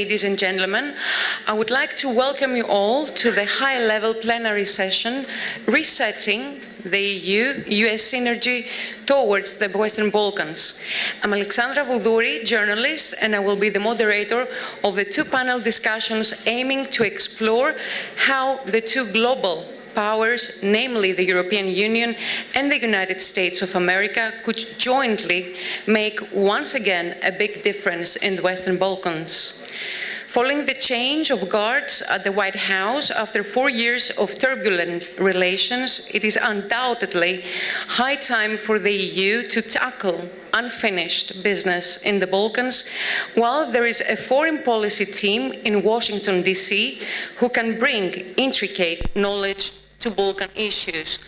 ladies and gentlemen, I would like to welcome you all to the high-level plenary session, Resetting the EU-US Synergy Towards the Western Balkans. I'm Alexandra Voudouri, journalist, and I will be the moderator of the two panel discussions aiming to explore how the two global powers, namely the European Union and the United States of America, could jointly make once again a big difference in the Western Balkans. Following the change of guards at the White House after 4 years of turbulent relations, it is undoubtedly high time for the EU to tackle unfinished business in the Balkans, while there is a foreign policy team in Washington, D.C., who can bring intricate knowledge to Balkan issues.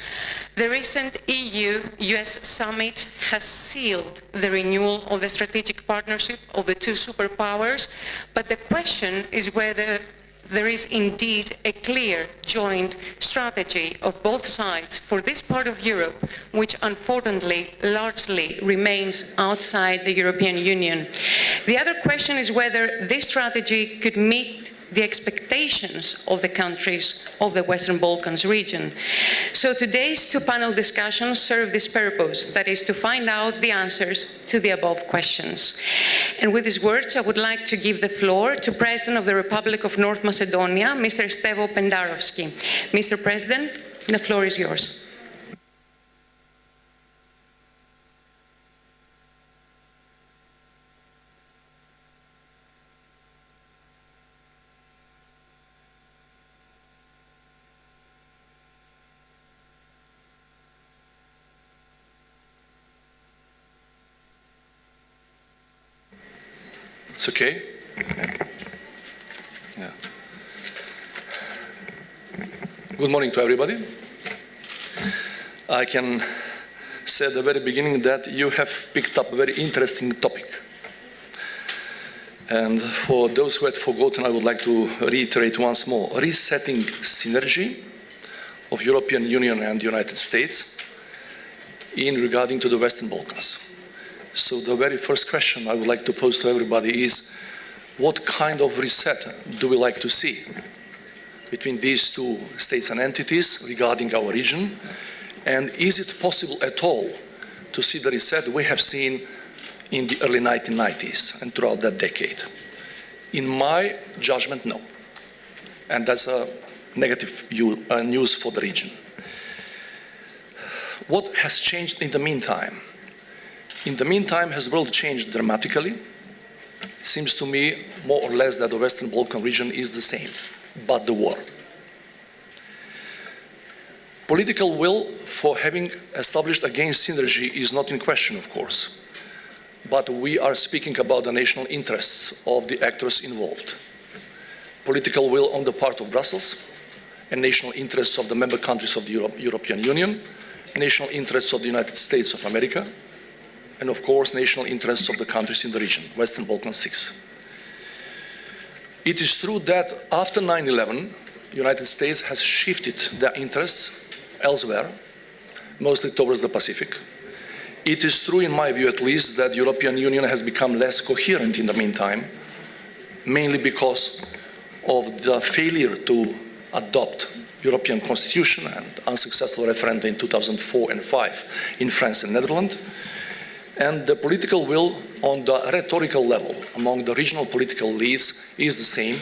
The recent EU-US summit has sealed the renewal of the strategic partnership of the two superpowers, but the question is whether there is indeed a clear joint strategy of both sides for this part of Europe, which unfortunately largely remains outside the European Union. The other question is whether this strategy could meet the expectations of the countries of the Western Balkans region. So today's two panel discussions serve this purpose, that is to find out the answers to the above questions. And with these words, I would like to give the floor to President of the Republic of North Macedonia, Mr. Stevo Pendarovski. Mr. President, the floor is yours. It's okay? Yeah. Good morning to everybody. I can say at the very beginning that you have picked up a very interesting topic. And for those who had forgotten, I would like to reiterate once more. Resetting synergy of European Union and the United States in regarding to the Western Balkans. So the very first question I would like to pose to everybody is, what kind of reset do we like to see between these two states and entities regarding our region? And is it possible at all to see the reset we have seen in the early 1990s and throughout that decade? In my judgment, no. And that's a negative news for the region. What has changed in the meantime? In the meantime, has the world changed dramatically? It seems to me, more or less, that the Western Balkan region is the same, but the war. Political will for having established again synergy is not in question, of course, but we are speaking about the national interests of the actors involved. Political will on the part of Brussels, and national interests of the member countries of the European Union, national interests of the United States of America, and of course, national interests of the countries in the region, Western Balkans 6. It is true that after 9/11, the United States has shifted their interests elsewhere, mostly towards the Pacific. It is true, in my view at least, that the European Union has become less coherent in the meantime, mainly because of the failure to adopt European Constitution and unsuccessful referenda in 2004 and 2005 in France and Netherlands. And the political will on the rhetorical level among the regional political leads is the same.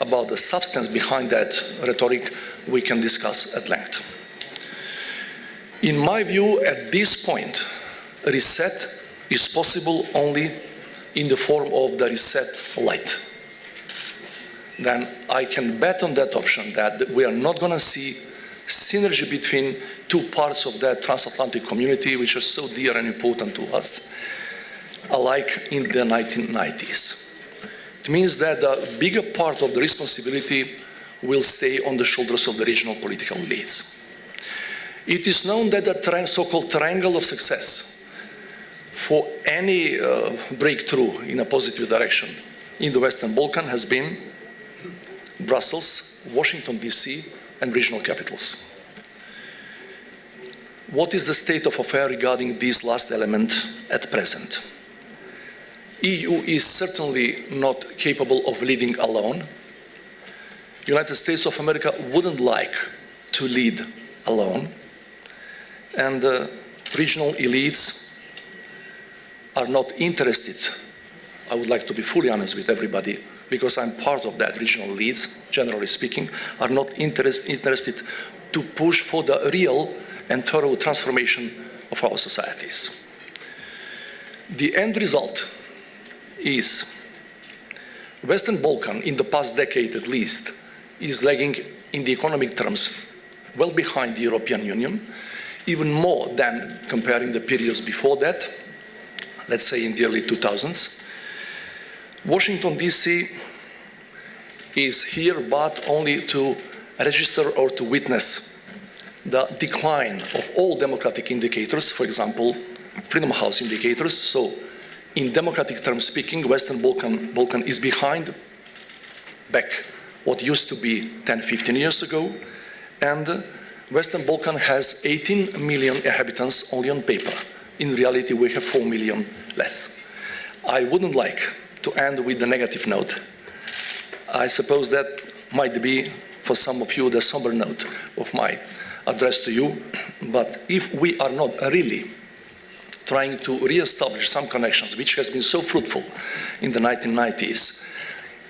About the substance behind that rhetoric, we can discuss at length. In my view, at this point, a reset is possible only in the form of the reset light. Then I can bet on that option, that we are not going to see synergy between two parts of that transatlantic community, which are so dear and important to us, alike in the 1990s. It means that the bigger part of the responsibility will stay on the shoulders of the regional political leads. It is known that the so-called triangle of success for any breakthrough in a positive direction in the Western Balkans has been Brussels, Washington, D.C., and regional capitals. What is the state of affairs regarding this last element at present? EU is certainly not capable of leading alone. United States of America wouldn't like to lead alone. And regional elites are not interested. I would like to be fully honest with everybody, because I'm part of that regional elites, generally speaking, are not interested to push for the real and thorough transformation of our societies. The end result is Western Balkan, in the past decade at least, is lagging in the economic terms well behind the European Union, even more than comparing the periods before that, let's say in the early 2000s. Washington, D.C. is here but only to register or to witness the decline of all democratic indicators, for example, Freedom House indicators. So in democratic terms speaking, Western Balkan is behind back what used to be 10, 15 years ago, and Western Balkan has 18 million inhabitants only on paper. In reality, we have 4 million less. I wouldn't like to end with the negative note. I suppose that might be, for some of you, the somber note of my address to you. But if we are not really trying to re-establish some connections, which has been so fruitful in the 1990s,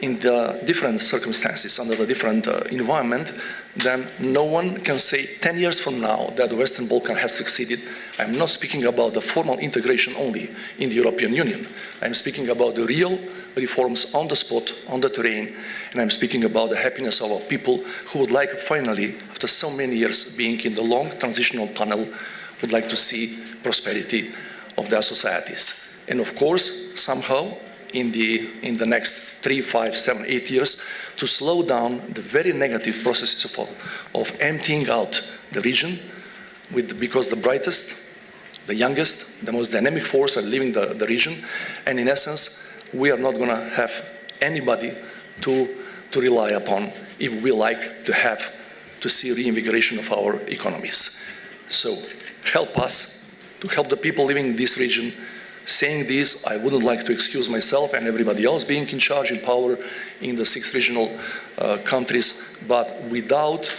in the different circumstances, under the different environment, then no one can say 10 years from now that the Western Balkan has succeeded. I'm not speaking about the formal integration only in the European Union. I'm speaking about the real reforms on the spot, on the terrain, and I'm speaking about the happiness of our people who would like finally, after so many years being in the long transitional tunnel, would like to see prosperity of their societies. And of course, somehow, in the next 3, 5, 7, 8 years, to slow down the very negative processes of emptying out the region, because the brightest, the youngest, the most dynamic force are leaving the region, and in essence, we are not going to have anybody to rely upon if we like to see reinvigoration of our economies. So help us to help the people living in this region. Saying this, I wouldn't like to excuse myself and everybody else being in charge, in power in the 6 regional countries, but without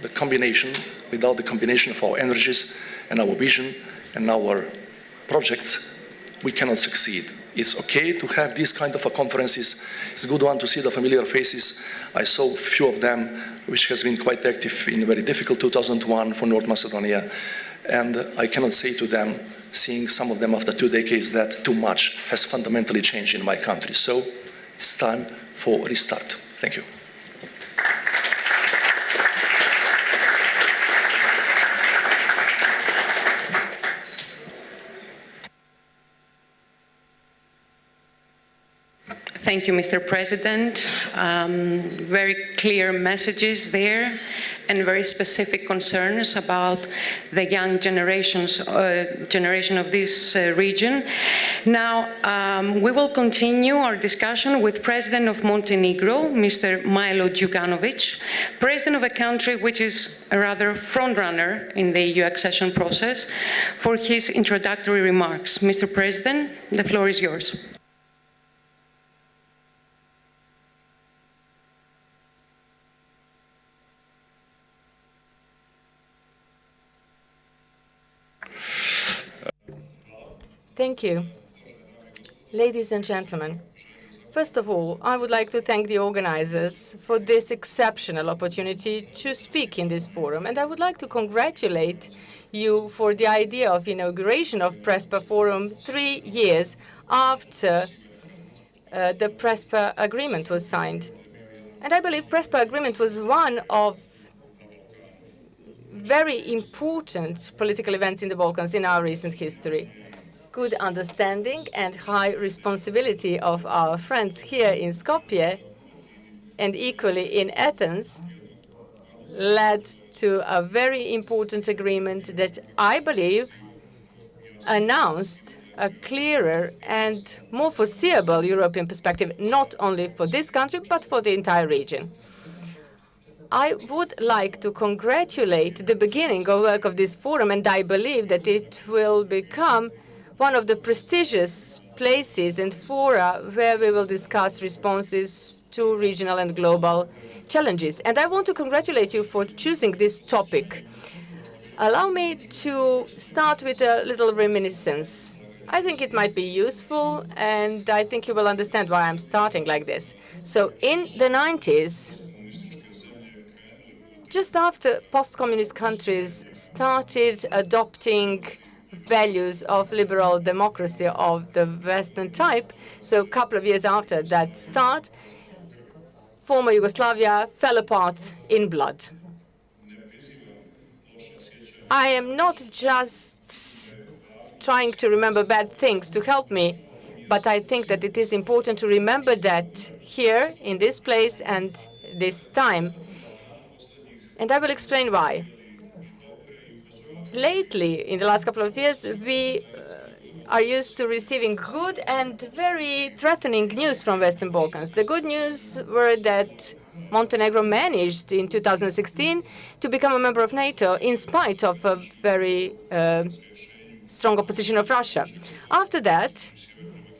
the combination of our energies and our vision and our projects, we cannot succeed. It's okay to have these kind of conferences. It's a good one to see the familiar faces. I saw a few of them, which has been quite active in a very difficult 2001 for North Macedonia. And I cannot say to them, seeing some of them after 2 decades, that too much has fundamentally changed in my country. So it's time for restart. Thank you. Thank you, Mr. President. Very clear messages there and very specific concerns about the young generation of this region. Now, we will continue our discussion with President of Montenegro, Mr. Milo Djukanovic, President of a country which is a rather front-runner in the EU accession process, for his introductory remarks. Mr. President, the floor is yours. Thank you. Ladies and gentlemen, first of all, I would like to thank the organizers for this exceptional opportunity to speak in this forum, and I would like to congratulate you for the idea of inauguration of PRESPA Forum 3 years after the PRESPA agreement was signed. And I believe PRESPA agreement was one of very important political events in the Balkans in our recent history. Good understanding and high responsibility of our friends here in Skopje and equally in Athens led to a very important agreement that I believe announced a clearer and more foreseeable European perspective, not only for this country, but for the entire region. I would like to congratulate the beginning of work of this forum, and I believe that it will become one of the prestigious places and fora where we will discuss responses to regional and global challenges. And I want to congratulate you for choosing this topic. Allow me to start with a little reminiscence. I think it might be useful, and I think you will understand why I'm starting like this. So in the 90s, just after post-communist countries started adopting values of liberal democracy of the Western type, so a couple of years after that start, former Yugoslavia fell apart in blood. I am not just trying to remember bad things to help me, but I think that it is important to remember that here, in this place and this time. And I will explain why. Lately, in the last couple of years, we are used to receiving good and very threatening news from Western Balkans. The good news were that Montenegro managed in 2016 to become a member of NATO in spite of a very strong opposition of Russia. After that,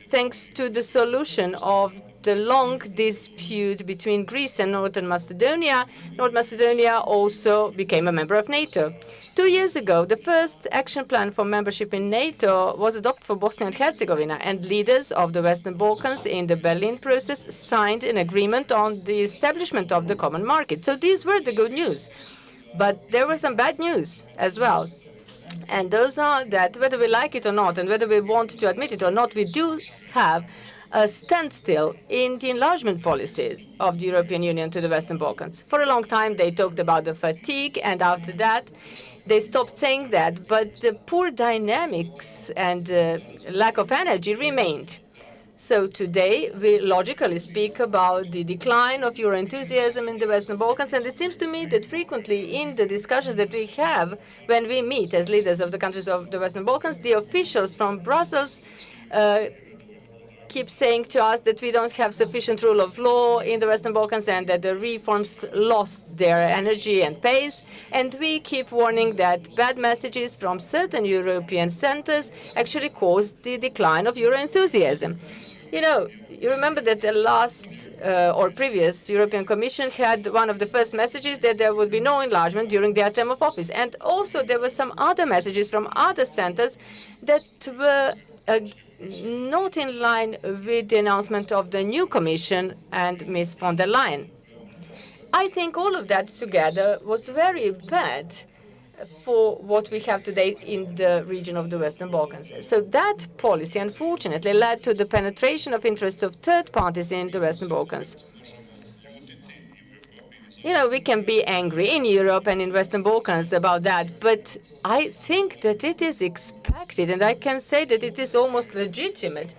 thanks to the solution of the long dispute between Greece and Northern Macedonia, North Macedonia also became a member of NATO. 2 years ago, the first action plan for membership in NATO was adopted for Bosnia and Herzegovina, and leaders of the Western Balkans in the Berlin process signed an agreement on the establishment of the common market. So these were the good news. But there was some bad news as well. And those are that whether we like it or not, and whether we want to admit it or not, we do have a standstill in the enlargement policies of the European Union to the Western Balkans. For a long time, they talked about the fatigue, and after that, they stopped saying that. But the poor dynamics and lack of energy remained. So today, we logically speak about the decline of Euro enthusiasm in the Western Balkans, and it seems to me that frequently in the discussions that we have when we meet as leaders of the countries of the Western Balkans, the officials from Brussels keep saying to us that we don't have sufficient rule of law in the Western Balkans and that the reforms lost their energy and pace. And we keep warning that bad messages from certain European centers actually caused the decline of Euro enthusiasm. You know, you remember that the last or previous European Commission had one of the first messages that there would be no enlargement during their term of office. And also there were some other messages from other centers that were not in line with the announcement of the new Commission and Ms. von der Leyen. I think all of that together was very bad for what we have today in the region of the Western Balkans. So that policy, unfortunately, led to the penetration of interests of third parties in the Western Balkans. You know, we can be angry in Europe and in Western Balkans about that, but I think that it is expected, and I can say that it is almost legitimate,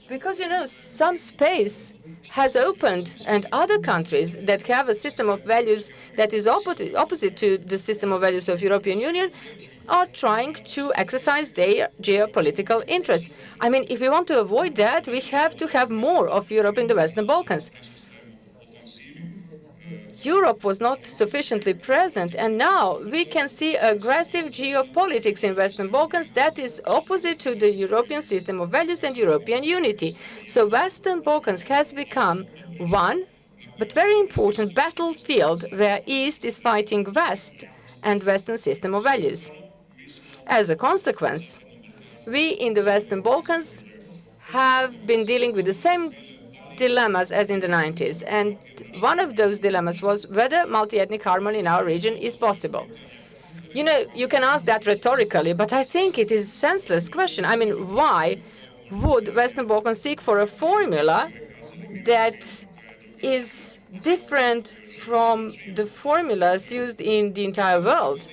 because, you know, some space has opened, and other countries that have a system of values that is opposite to the system of values of European Union are trying to exercise their geopolitical interests. I mean, if we want to avoid that, we have to have more of Europe in the Western Balkans. Europe was not sufficiently present, and now we can see aggressive geopolitics in Western Balkans that is opposite to the European system of values and European unity. So Western Balkans has become one, but very important battlefield where East is fighting West and Western system of values. As a consequence, we in the Western Balkans have been dealing with the same dilemmas as in the 90s. And one of those dilemmas was whether multi-ethnic harmony in our region is possible. You know, you can ask that rhetorically, but I think it is a senseless question. I mean, why would Western Balkans seek for a formula that is different from the formulas used in the entire world?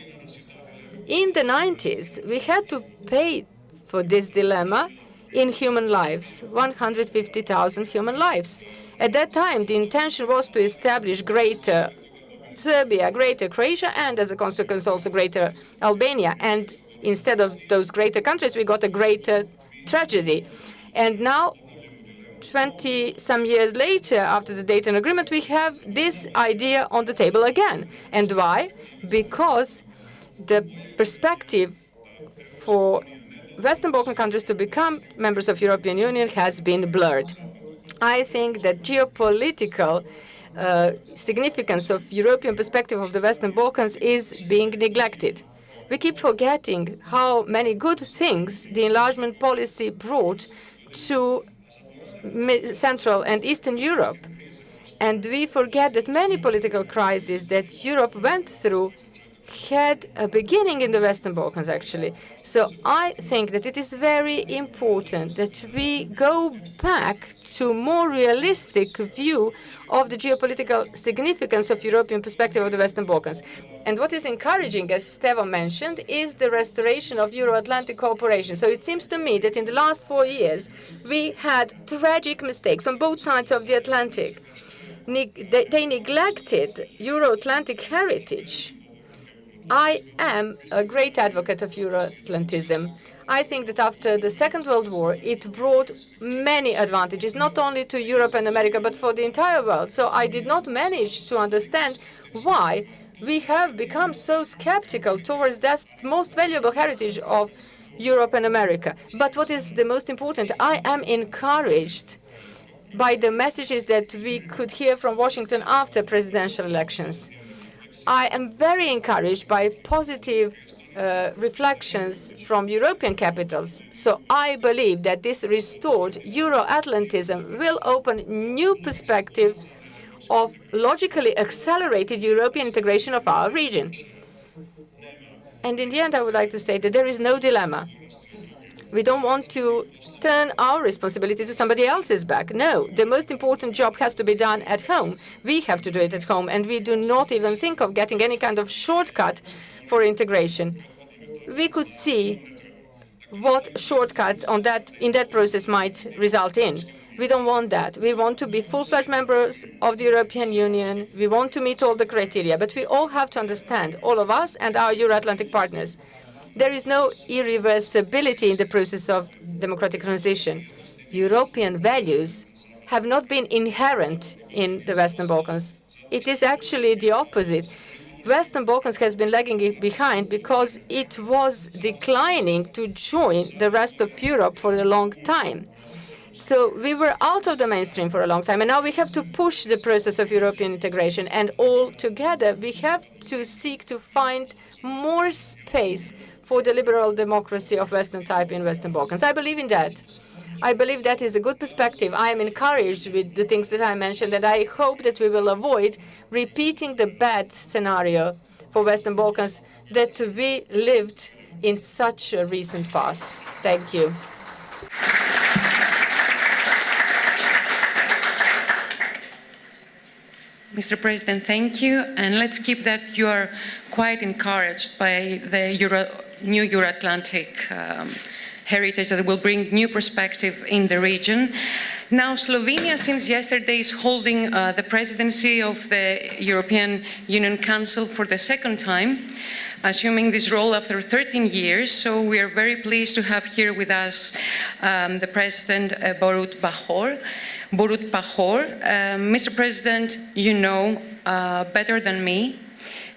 In the 90s, we had to pay for this dilemma in human lives, 150,000 human lives. At that time, the intention was to establish greater Serbia, greater Croatia, and as a consequence also greater Albania. And instead of those greater countries, we got a greater tragedy. And now, 20-some years later, after the Dayton Agreement, we have this idea on the table again. And why? Because the perspective for Western Balkan countries to become members of European Union has been blurred. I think that geopolitical significance of European perspective of the Western Balkans is being neglected. We keep forgetting how many good things the enlargement policy brought to Central and Eastern Europe. And we forget that many political crises that Europe went through had a beginning in the Western Balkans, actually. So I think that it is very important that we go back to a more realistic view of the geopolitical significance of European perspective of the Western Balkans. And what is encouraging, as Stevo mentioned, is the restoration of Euro-Atlantic cooperation. So it seems to me that in the last 4 years, we had tragic mistakes on both sides of the Atlantic. They neglected Euro-Atlantic heritage. I am a great advocate of Euro-Atlantism. I think that after the Second World War, it brought many advantages, not only to Europe and America, but for the entire world. So I did not manage to understand why we have become so skeptical towards that most valuable heritage of Europe and America. But what is the most important, I am encouraged by the messages that we could hear from Washington after presidential elections. I am very encouraged by positive reflections from European capitals. So I believe that this restored Euro-Atlantism will open new perspective of logically accelerated European integration of our region. And in the end, I would like to say that there is no dilemma. We don't want to turn our responsibility to somebody else's back. No, the most important job has to be done at home. We have to do it at home, and we do not even think of getting any kind of shortcut for integration. We could see what shortcuts in that process might result in. We don't want that. We want to be full-fledged members of the European Union. We want to meet all the criteria, but we all have to understand, all of us and our Euro-Atlantic partners, there is no irreversibility in the process of democratic transition. European values have not been inherent in the Western Balkans. It is actually the opposite. Western Balkans has been lagging behind because it was declining to join the rest of Europe for a long time. So we were out of the mainstream for a long time, and now we have to push the process of European integration. And all together, we have to seek to find more space for the liberal democracy of Western type in Western Balkans. I believe in that. I believe that is a good perspective. I am encouraged with the things that I mentioned, and I hope that we will avoid repeating the bad scenario for Western Balkans that we lived in such a recent past. Thank you. Mr. President, thank you. And let's keep that you are quite encouraged by the new Euro-Atlantic heritage that will bring new perspective in the region. Now, Slovenia, since yesterday, is holding the presidency of the European Union Council for the second time, assuming this role after 13 years. So we are very pleased to have here with us the President, Borut Pahor. Mr. President, you know better than me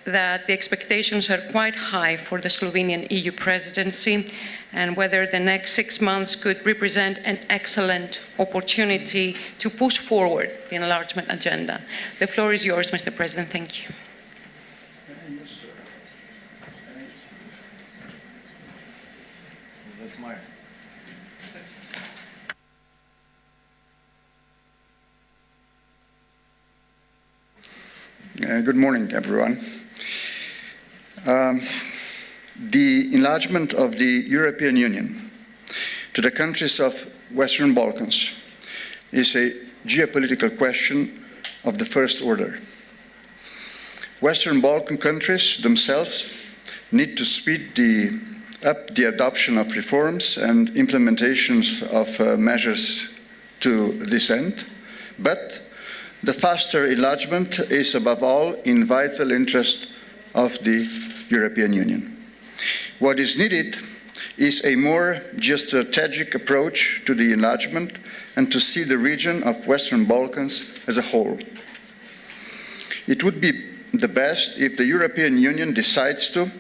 that the expectations are quite high for the Slovenian EU presidency, and whether the next 6 months could represent an excellent opportunity to push forward the enlargement agenda. The floor is yours, Mr. President. Thank you. That's mine. Good morning, everyone. The enlargement of the European Union to the countries of Western Balkans is a geopolitical question of the first order. Western Balkan countries themselves need to speed up the adoption of reforms and implementations of measures to this end, but the faster enlargement is above all in vital interest of the European Union. What is needed is a more geostrategic approach to the enlargement and to see the region of Western Balkans as a whole. It would be the best if the European Union decides to,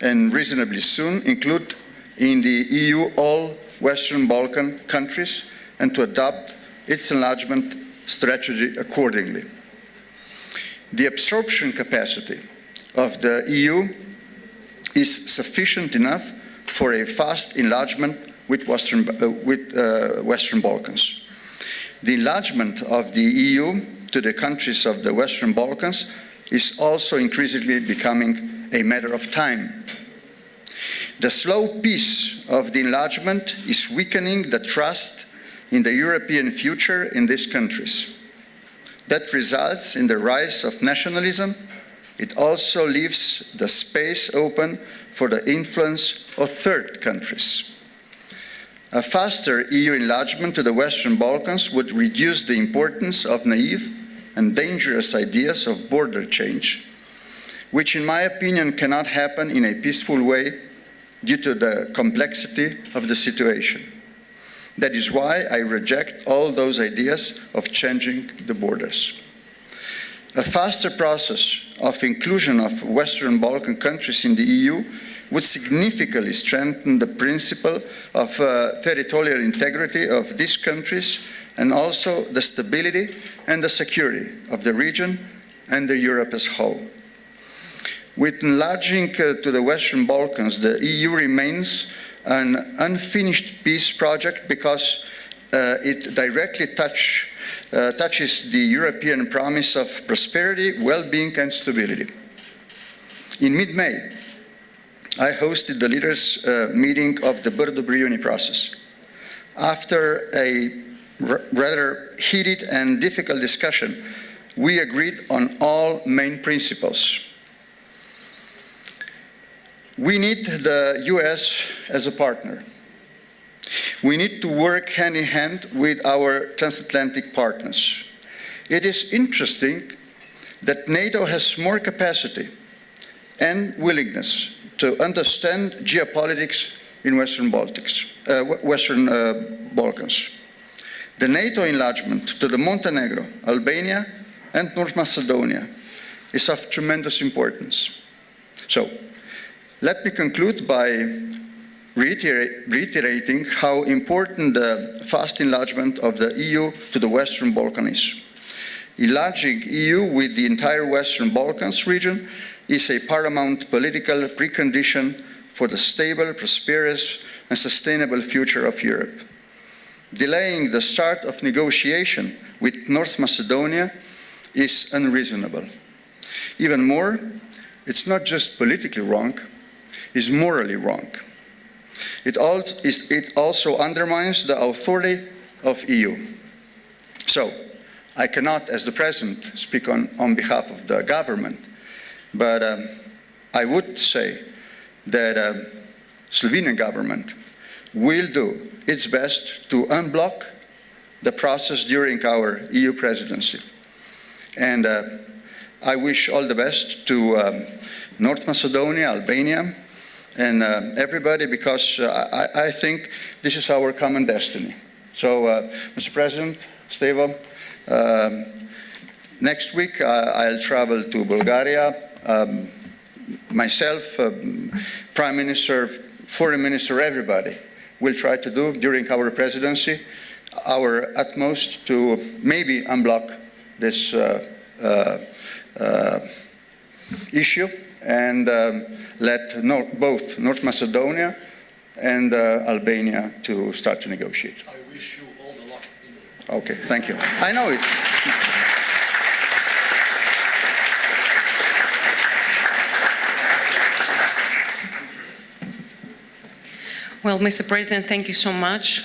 and reasonably soon, include in the EU all Western Balkan countries and to adopt its enlargement strategy accordingly. The absorption capacity of the EU is sufficient enough for a fast enlargement with Western Balkans. The enlargement of the EU to the countries of the Western Balkans is also increasingly becoming a matter of time. The slow pace of the enlargement is weakening the trust in the European future in these countries. That results in the rise of nationalism. It also leaves the space open for the influence of third countries. A faster EU enlargement to the Western Balkans would reduce the importance of naive and dangerous ideas of border change, which in my opinion cannot happen in a peaceful way due to the complexity of the situation. That is why I reject all those ideas of changing the borders. A faster process of inclusion of Western Balkan countries in the EU would significantly strengthen the principle of territorial integrity of these countries and also the stability and the security of the region and the Europe as a whole. With enlarging to the Western Balkans, the EU remains an unfinished peace project because it directly touches the European promise of prosperity, well-being and stability. In mid-May, I hosted the leaders' meeting of the Brdo Briuni process. After a rather heated and difficult discussion, we agreed on all main principles. We need the US as a partner. We need to work hand in hand with our transatlantic partners. It is interesting that NATO has more capacity and willingness to understand geopolitics in Western Balkans. The NATO enlargement to the Montenegro, Albania, and North Macedonia is of tremendous importance. So, let me conclude by reiterating how important the fast enlargement of the EU to the Western Balkans is. Enlarging EU with the entire Western Balkans region is a paramount political precondition for the stable, prosperous, and sustainable future of Europe. Delaying the start of negotiation with North Macedonia is unreasonable. Even more, it's not just politically wrong, it's morally wrong. It also undermines the authority of EU. So, I cannot, as the President, speak on behalf of the government, but I would say that Slovenian government will do its best to unblock the process during our EU presidency. And I wish all the best to North Macedonia, Albania, and everybody, because I think this is our common destiny. So, Mr. President, Stevo, next week I'll travel to Bulgaria. Myself, Prime Minister, Foreign Minister, everybody will try to do during our presidency our utmost to maybe unblock this issue and let both North Macedonia and Albania to start to negotiate. I wish you all the luck. Okay, thank you. I know it. Well, Mr. President, thank you so much.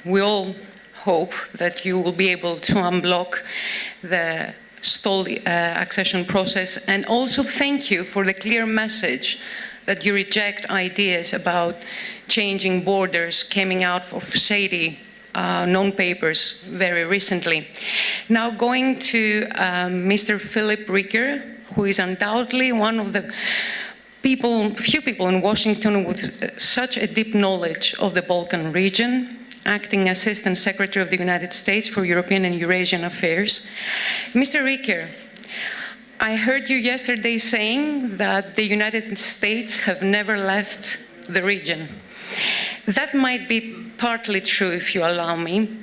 We all hope that you will be able to unblock the stalled accession process, and also thank you for the clear message that you reject ideas about changing borders coming out of shady non-papers very recently. Now going to Mr. Philip Ricker, who is undoubtedly one of the few people in Washington with such a deep knowledge of the Balkan region, Acting Assistant Secretary of the United States for European and Eurasian Affairs. Mr. Ricker, I heard you yesterday saying that the United States have never left the region. That might be partly true, if you allow me.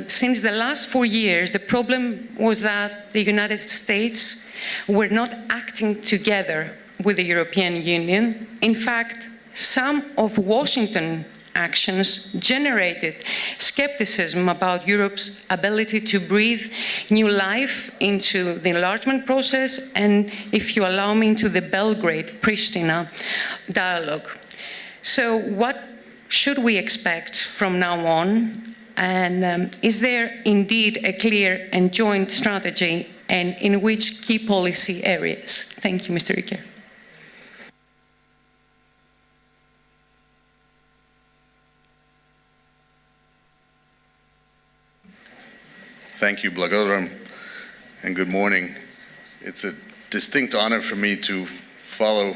Since the last 4 years, the problem was that the United States were not acting together with the European Union. In fact, some of Washington actions generated skepticism about Europe's ability to breathe new life into the enlargement process and, if you allow me, into the Belgrade-Pristina dialogue. So what should we expect from now on? And is there indeed a clear and joint strategy, and in which key policy areas? Thank you, Mr. Riquet. Thank you, Blagodaram, and good morning. It's a distinct honor for me to follow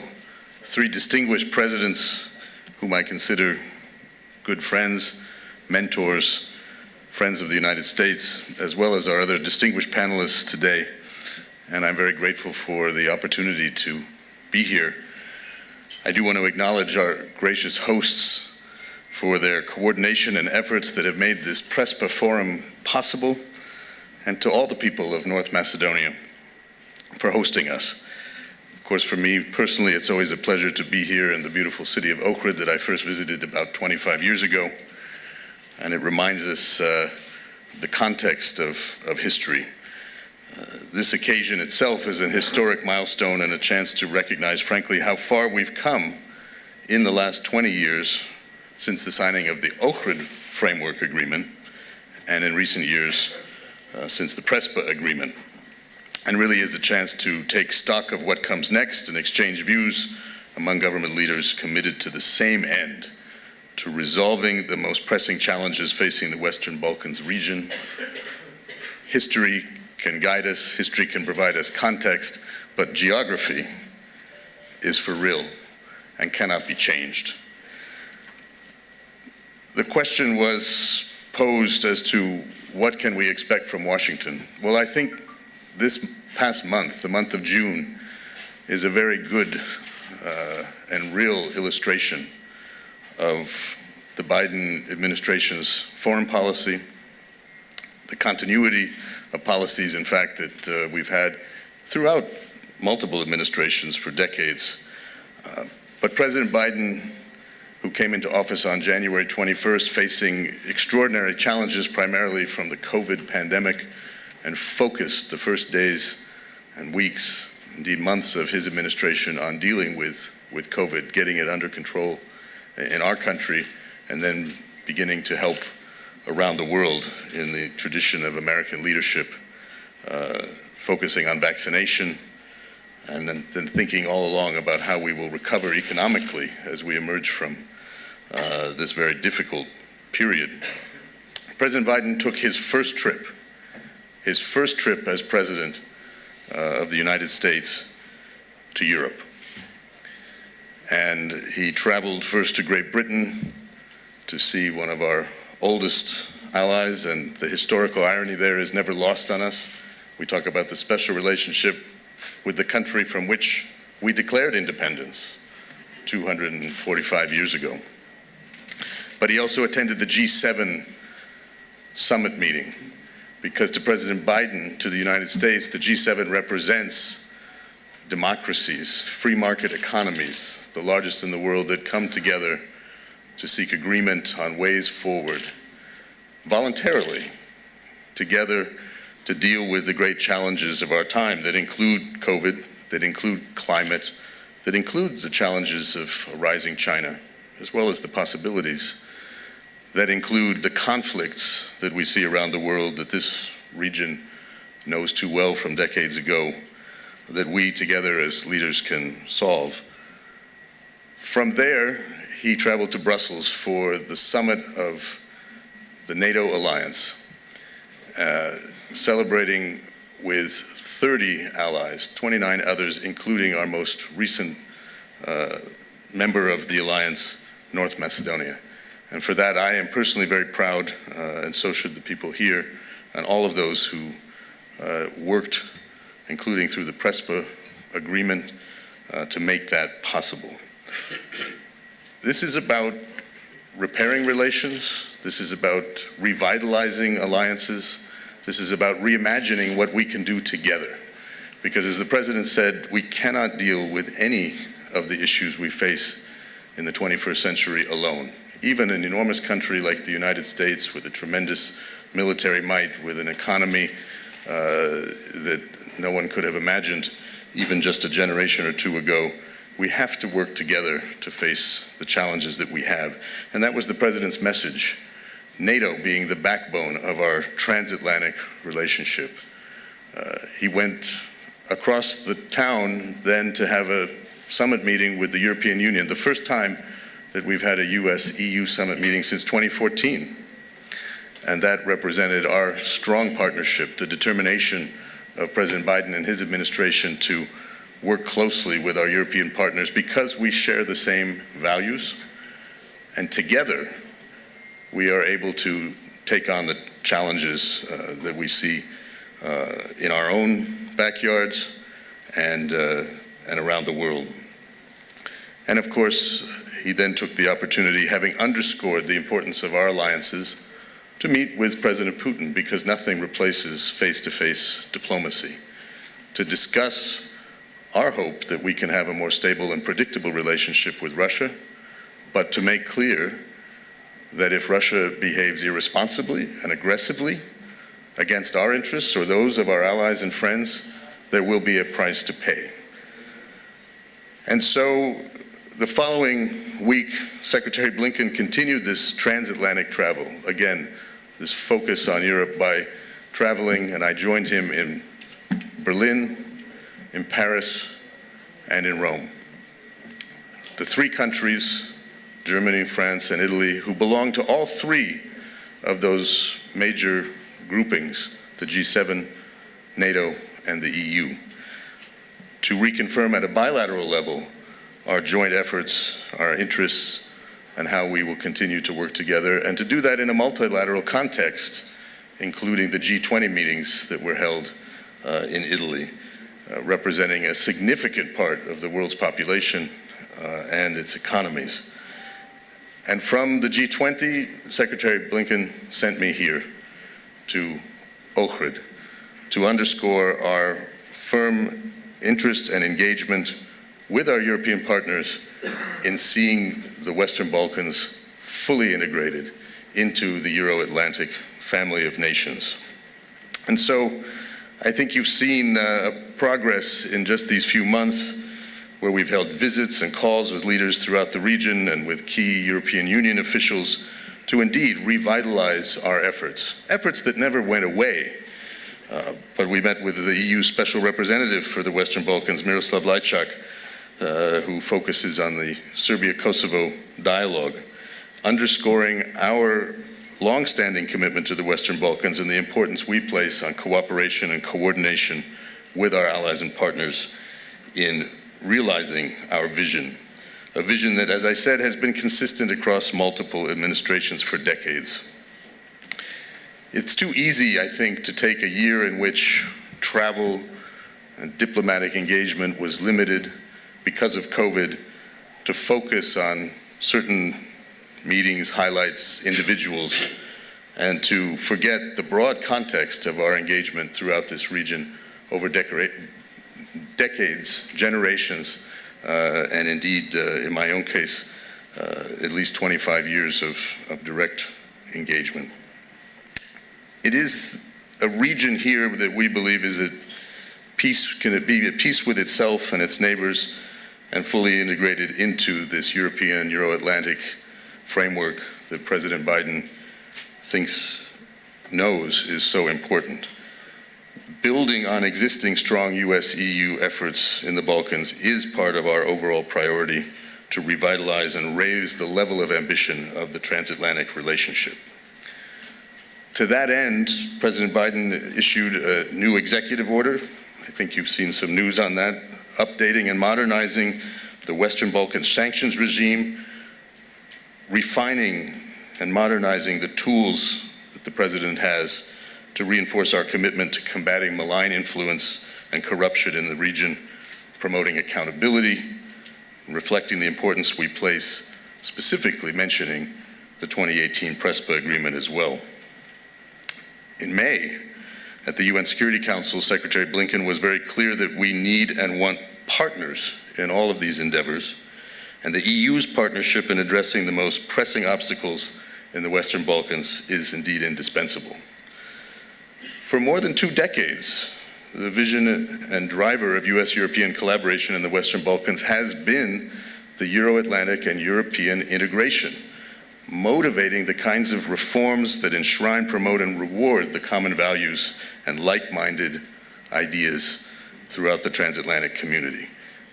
three distinguished presidents whom I consider good friends, mentors, friends of the United States, as well as our other distinguished panelists today. And I'm very grateful for the opportunity to be here. I do want to acknowledge our gracious hosts for their coordination and efforts that have made this PRESPA forum possible, and to all the people of North Macedonia for hosting us. Of course, for me personally, it's always a pleasure to be here in the beautiful city of Ohrid that I first visited about 25 years ago. And it reminds us the context of history. This occasion itself is an historic milestone and a chance to recognize, frankly, how far we've come in the last 20 years since the signing of the Ohrid Framework Agreement, and in recent years, since the PRESPA agreement, and really is a chance to take stock of what comes next and exchange views among government leaders committed to the same end, to resolving the most pressing challenges facing the Western Balkans region. History can guide us, history can provide us context, but geography is for real and cannot be changed. The question was posed as to what can we expect from Washington? Well, I think this past month, the month of June, is a very good and real illustration of the Biden administration's foreign policy, the continuity of policies, in fact, that we've had throughout multiple administrations for decades. But President Biden, who came into office on January 21st, facing extraordinary challenges primarily from the COVID pandemic, and focused the first days and weeks, indeed months of his administration on dealing with COVID, getting it under control in our country, and then beginning to help around the world in the tradition of American leadership, focusing on vaccination, and then thinking all along about how we will recover economically as we emerge from this very difficult period. President Biden took his first trip as President of the United States to Europe. And he traveled first to Great Britain to see one of our oldest allies, and the historical irony there is never lost on us. We talk about the special relationship with the country from which we declared independence 245 years ago. But he also attended the G7 summit meeting, because to President Biden, to the United States, the G7 represents democracies, free market economies, the largest in the world, that come together to seek agreement on ways forward, voluntarily, together to deal with the great challenges of our time that include COVID, that include climate, that include the challenges of a rising China, as well as the possibilities that include the conflicts that we see around the world that this region knows too well from decades ago, that we together as leaders can solve. From there, he traveled to Brussels for the summit of the NATO alliance, celebrating with 30 allies, 29 others, including our most recent member of the alliance, North Macedonia. And for that, I am personally very proud, and so should the people here, and all of those who worked, including through the PRESPA agreement, to make that possible. This is about repairing relations. This is about revitalizing alliances. This is about reimagining what we can do together. Because as the President said, we cannot deal with any of the issues we face in the 21st century alone. Even an enormous country like the United States with a tremendous military might, with an economy that no one could have imagined even just a generation or two ago, we have to work together to face the challenges that we have. And that was the President's message, NATO being the backbone of our transatlantic relationship. He went across the town then to have a summit meeting with the European Union, the first time that we've had a US-EU summit meeting since 2014. And that represented our strong partnership, the determination of President Biden and his administration to work closely with our European partners because we share the same values. And together, we are able to take on the challenges that we see in our own backyards and around the world. And of course, he then took the opportunity, having underscored the importance of our alliances, to meet with President Putin, because nothing replaces face-to-face diplomacy, to discuss our hope that we can have a more stable and predictable relationship with Russia, but to make clear that if Russia behaves irresponsibly and aggressively against our interests or those of our allies and friends, there will be a price to pay. And so the following week, Secretary Blinken continued this transatlantic travel. Again, this focus on Europe by traveling, and I joined him in Berlin, in Paris, and in Rome. The three countries, Germany, France, and Italy, who belong to all three of those major groupings, the G7, NATO, and the EU, to reconfirm at a bilateral level our joint efforts, our interests, and how we will continue to work together, and to do that in a multilateral context, including the G20 meetings that were held in Italy, representing a significant part of the world's population and its economies. And from the G20, Secretary Blinken sent me here to Ohrid to underscore our firm interest and engagement with our European partners in seeing the Western Balkans fully integrated into the Euro-Atlantic family of nations. And so I think you've seen progress in just these few months where we've held visits and calls with leaders throughout the region and with key European Union officials to indeed revitalize our efforts that never went away. But we met with the EU Special Representative for the Western Balkans, Miroslav Lajčák, who focuses on the Serbia-Kosovo dialogue, underscoring our long-standing commitment to the Western Balkans and the importance we place on cooperation and coordination with our allies and partners in realizing our vision, a vision that, as I said, has been consistent across multiple administrations for decades. It's too easy, I think, to take a year in which travel and diplomatic engagement was limited because of COVID to focus on certain meetings, highlights, individuals, and to forget the broad context of our engagement throughout this region over decades, generations, and indeed, in my own case, at least 25 years of direct engagement. It is a region here that we believe is at peace, can it be at peace with itself and its neighbors, and fully integrated into this European, Euro-Atlantic framework that President Biden knows is so important. Building on existing strong US-EU efforts in the Balkans is part of our overall priority to revitalize and raise the level of ambition of the transatlantic relationship. To that end, President Biden issued a new executive order. I think you've seen some news on that, updating and modernizing the Western Balkan sanctions regime, refining and modernizing the tools that the President has to reinforce our commitment to combating malign influence and corruption in the region, promoting accountability, and reflecting the importance we place, specifically mentioning the 2018 Prespa Agreement as well. In May, at the UN Security Council, Secretary Blinken was very clear that we need and want partners in all of these endeavors, and the EU's partnership in addressing the most pressing obstacles in the Western Balkans is indeed indispensable. For more than 2 decades, the vision and driver of US-European collaboration in the Western Balkans has been the Euro-Atlantic and European integration, motivating the kinds of reforms that enshrine, promote, and reward the common values and like-minded ideas throughout the transatlantic community.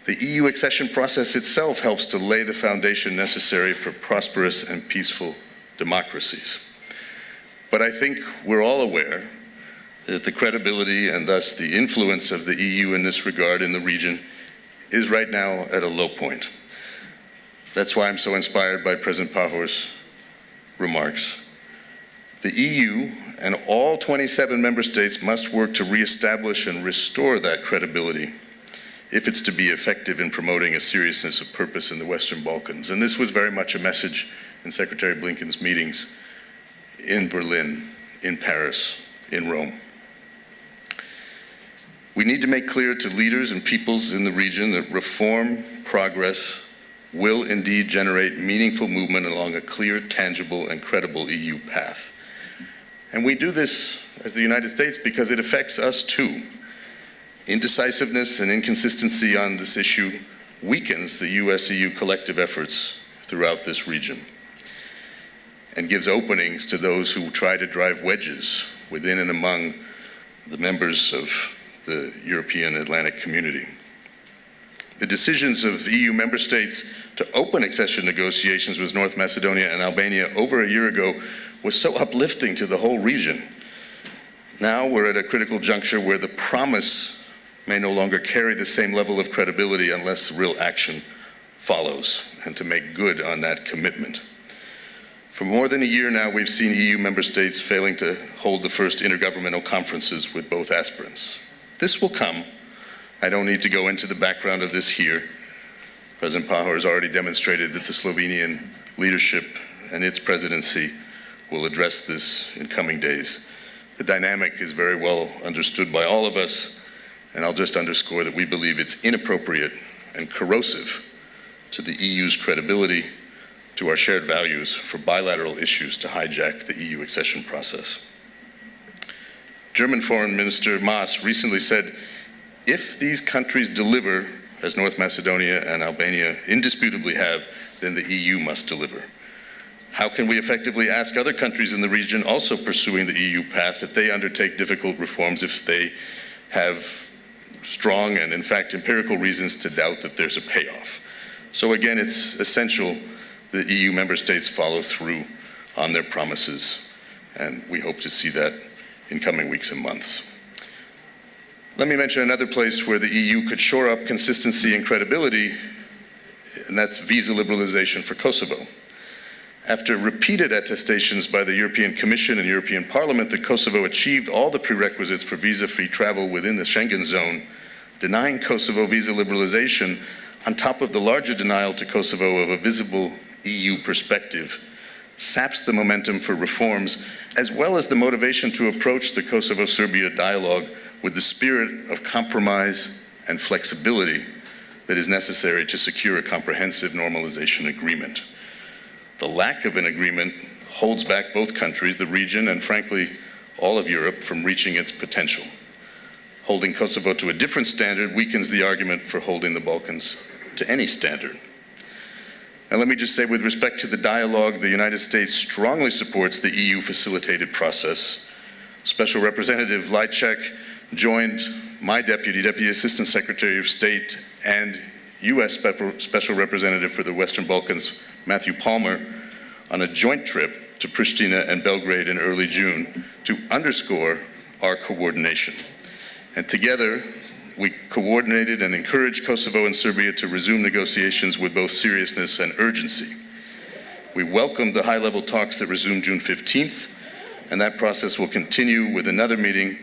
The EU accession process itself helps to lay the foundation necessary for prosperous and peaceful democracies. But I think we're all aware that the credibility and thus the influence of the EU in this regard in the region is right now at a low point. That's why I'm so inspired by President Pahor's remarks. The EU and all 27 member states must work to reestablish and restore that credibility if it's to be effective in promoting a seriousness of purpose in the Western Balkans. And this was very much a message in Secretary Blinken's meetings in Berlin, in Paris, in Rome. We need to make clear to leaders and peoples in the region that reform, progress, will indeed generate meaningful movement along a clear, tangible, and credible EU path. And we do this as the United States because it affects us too. Indecisiveness and inconsistency on this issue weakens the US-EU collective efforts throughout this region and gives openings to those who try to drive wedges within and among the members of the European Atlantic community. The decisions of EU member states to open accession negotiations with North Macedonia and Albania over a year ago was so uplifting to the whole region. Now we're at a critical juncture where the promise may no longer carry the same level of credibility unless real action follows, and to make good on that commitment. For more than a year now, we've seen EU member states failing to hold the first intergovernmental conferences with both aspirants. This will come. I don't need to go into the background of this here. President Pahor has already demonstrated that the Slovenian leadership and its presidency will address this in coming days. The dynamic is very well understood by all of us, and I'll just underscore that we believe it's inappropriate and corrosive to the EU's credibility, to our shared values, for bilateral issues to hijack the EU accession process. German Foreign Minister Maas recently said, if these countries deliver, as North Macedonia and Albania indisputably have, then the EU must deliver. How can we effectively ask other countries in the region also pursuing the EU path that they undertake difficult reforms if they have strong and, in fact, empirical reasons to doubt that there's a payoff? So again, it's essential that EU member states follow through on their promises, and we hope to see that in coming weeks and months. Let me mention another place where the EU could shore up consistency and credibility, and that's visa liberalization for Kosovo. After repeated attestations by the European Commission and European Parliament that Kosovo achieved all the prerequisites for visa-free travel within the Schengen zone, denying Kosovo visa liberalization on top of the larger denial to Kosovo of a visible EU perspective saps the momentum for reforms, as well as the motivation to approach the Kosovo-Serbia dialogue with the spirit of compromise and flexibility that is necessary to secure a comprehensive normalization agreement. The lack of an agreement holds back both countries, the region, and frankly, all of Europe from reaching its potential. Holding Kosovo to a different standard weakens the argument for holding the Balkans to any standard. And let me just say, with respect to the dialogue, the United States strongly supports the EU-facilitated process. Special Representative Lajčák joined my Deputy Assistant Secretary of State and U.S. Special Representative for the Western Balkans, Matthew Palmer, on a joint trip to Pristina and Belgrade in early June to underscore our coordination. And together, we coordinated and encouraged Kosovo and Serbia to resume negotiations with both seriousness and urgency. We welcomed the high-level talks that resumed June 15th, and that process will continue with another meeting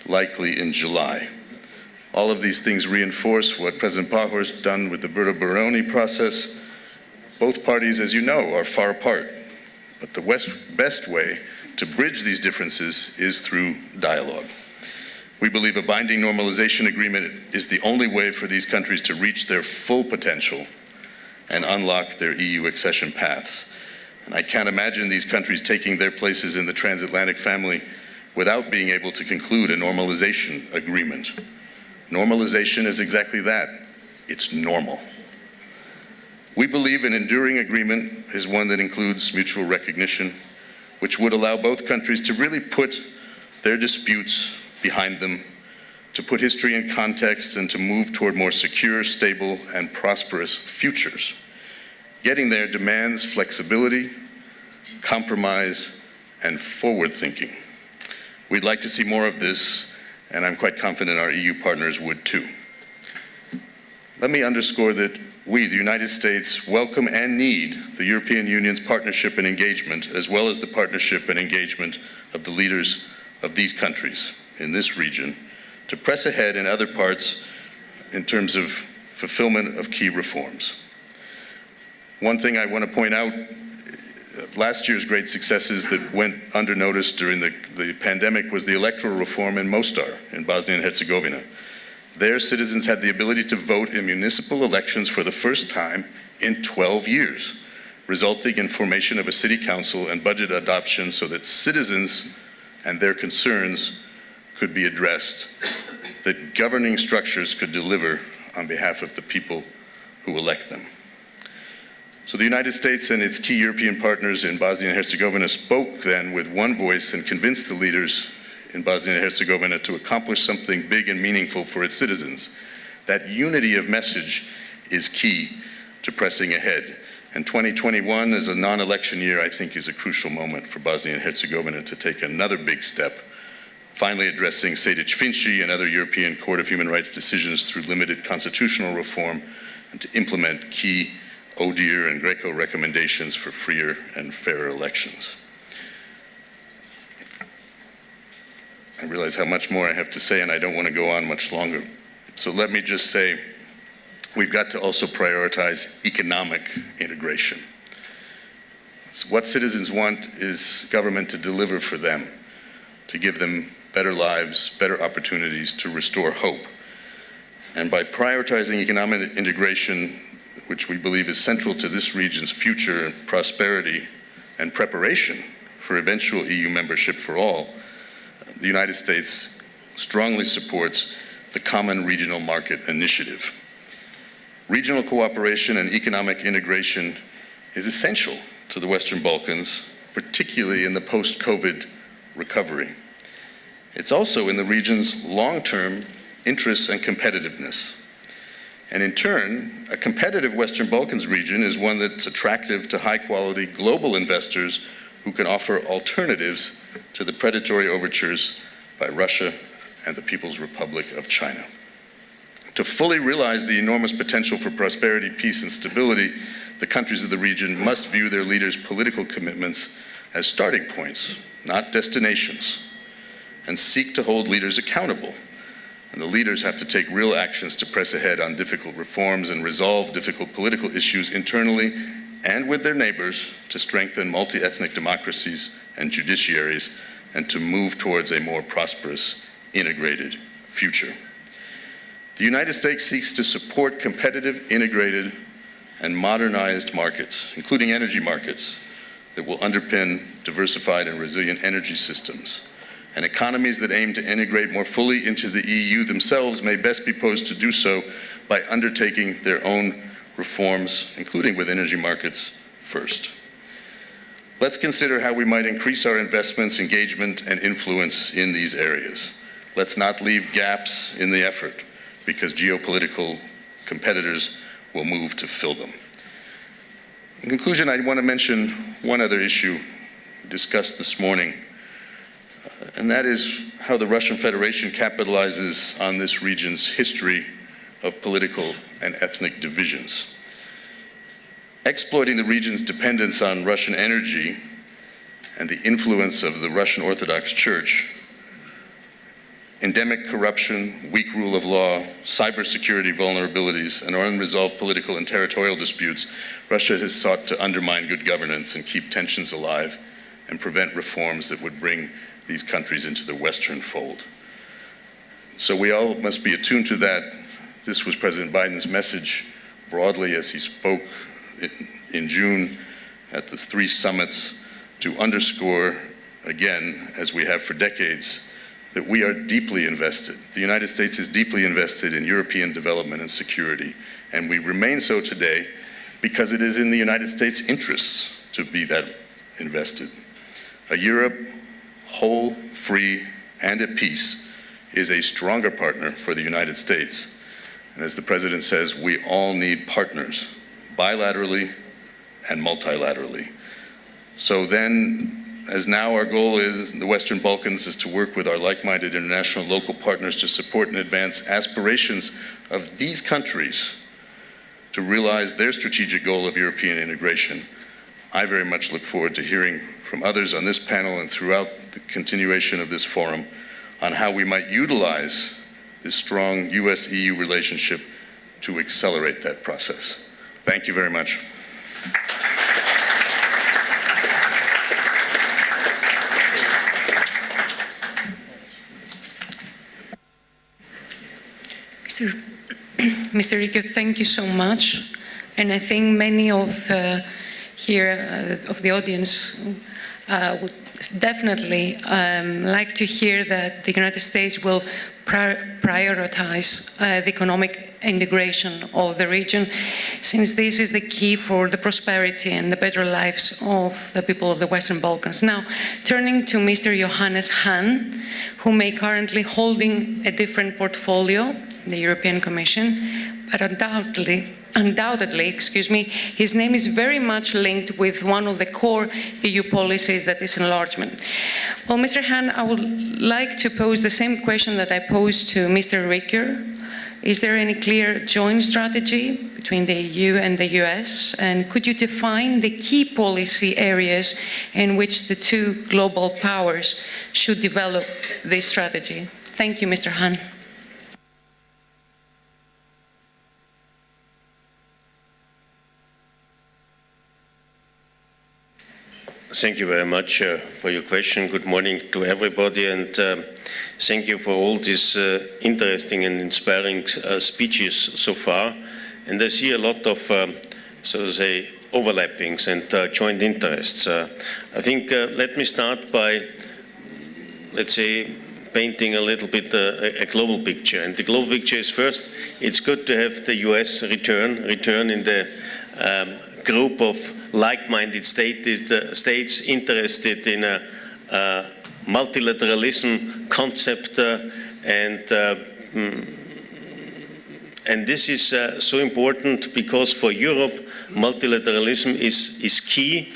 likely in July. All of these things reinforce what President Pahor has done with the Berto Baroni process. Both parties, as you know, are far apart, But the best way to bridge these differences is through dialogue. We believe a binding normalization agreement is the only way for these countries to reach their full potential and unlock their EU accession paths. And I can't imagine these countries taking their places in the transatlantic family without being able to conclude a normalization agreement. Normalization is exactly that. It's normal. We believe an enduring agreement is one that includes mutual recognition, which would allow both countries to really put their disputes behind them, to put history in context, and to move toward more secure, stable, and prosperous futures. Getting there demands flexibility, compromise, and forward thinking. We'd like to see more of this, and I'm quite confident our EU partners would too. Let me underscore that we, the United States, welcome and need the European Union's partnership and engagement, as well as the partnership and engagement of the leaders of these countries in this region, to press ahead in other parts in terms of fulfillment of key reforms. One thing I want to point out, last year's great successes that went unnoticed during the pandemic was the electoral reform in Mostar in Bosnia and Herzegovina. Their citizens had the ability to vote in municipal elections for the first time in 12 years, resulting in formation of a city council and budget adoption so that citizens and their concerns could be addressed, that governing structures could deliver on behalf of the people who elect them. So the United States and its key European partners in Bosnia and Herzegovina spoke then with one voice and convinced the leaders in Bosnia and Herzegovina to accomplish something big and meaningful for its citizens. That unity of message is key to pressing ahead. And 2021, as a non-election year, I think is a crucial moment for Bosnia and Herzegovina to take another big step, finally addressing Sejdić-Finci and other European Court of Human Rights decisions through limited constitutional reform, and to implement key ODIHR and Greco recommendations for freer and fairer elections. I realize how much more I have to say, and I don't want to go on much longer. So let me just say, we've got to also prioritize economic integration. So what citizens want is government to deliver for them, to give them better lives, better opportunities, to restore hope. And by prioritizing economic integration, which we believe is central to this region's future prosperity and preparation for eventual EU membership for all, the United States strongly supports the Common Regional Market Initiative. Regional cooperation and economic integration is essential to the Western Balkans, particularly in the post-COVID recovery. It's also in the region's long-term interests and competitiveness. And in turn, a competitive Western Balkans region is one that's attractive to high-quality global investors who can offer alternatives to the predatory overtures by Russia and the People's Republic of China. To fully realize the enormous potential for prosperity, peace, and stability, the countries of the region must view their leaders' political commitments as starting points, not destinations, and seek to hold leaders accountable. And the leaders have to take real actions to press ahead on difficult reforms and resolve difficult political issues internally and with their neighbors to strengthen multi-ethnic democracies and judiciaries and to move towards a more prosperous, integrated future. The United States seeks to support competitive, integrated, and modernized markets, including energy markets, that will underpin diversified and resilient energy systems. And economies that aim to integrate more fully into the EU themselves may best be posed to do so by undertaking their own reforms, including with energy markets first. Let's consider how we might increase our investments, engagement, and influence in these areas. Let's not leave gaps in the effort, because geopolitical competitors will move to fill them. In conclusion, I want to mention one other issue discussed this morning, and that is how the Russian Federation capitalizes on this region's history of political and ethnic divisions. Exploiting the region's dependence on Russian energy and the influence of the Russian Orthodox Church, endemic corruption, weak rule of law, cybersecurity vulnerabilities, and unresolved political and territorial disputes, Russia has sought to undermine good governance and keep tensions alive and prevent reforms that would bring these countries into the Western fold. So we all must be attuned to that. This was President Biden's message broadly as he spoke in June at the 3 summits to underscore again, as we have for decades, that we are deeply invested. The United States is deeply invested in European development and security, and we remain so today because it is in the United States' interests to be that invested. A Europe whole, free, and at peace is a stronger partner for the United States. And as the President says, we all need partners, bilaterally and multilaterally. So then, as now our goal is in the Western Balkans is to work with our like-minded international and local partners to support and advance aspirations of these countries to realize their strategic goal of European integration. I very much look forward to hearing from others on this panel and throughout the continuation of this forum on how we might utilize this strong US-EU relationship to accelerate that process. Thank you very much. Mr. Riccio, thank you so much. And I think many of here of the audience would definitely like to hear that the United States will prioritize the economic integration of the region, since this is the key for the prosperity and the better lives of the people of the Western Balkans. Now, turning to Mr. Johannes Hahn, who may currently holding a different portfolio in the European Commission, but undoubtedly, his name is very much linked with one of the core EU policies, that is enlargement. Well, Mr. Hahn, I would like to pose the same question that I posed to Mr. Ricker. Is there any clear joint strategy between the EU and the US? And could you define the key policy areas in which the two global powers should develop this strategy? Thank you, Mr. Hahn. Thank you very much for your question. Good morning to everybody, and thank you for all these interesting and inspiring speeches so far. And I see a lot of, so to say, overlappings and joint interests. I think let me start by, let's say, painting a little bit a global picture. And the global picture is, first, it's good to have the US return in the group of like-minded states interested in a multilateralism concept, and this is so important because for Europe, multilateralism is key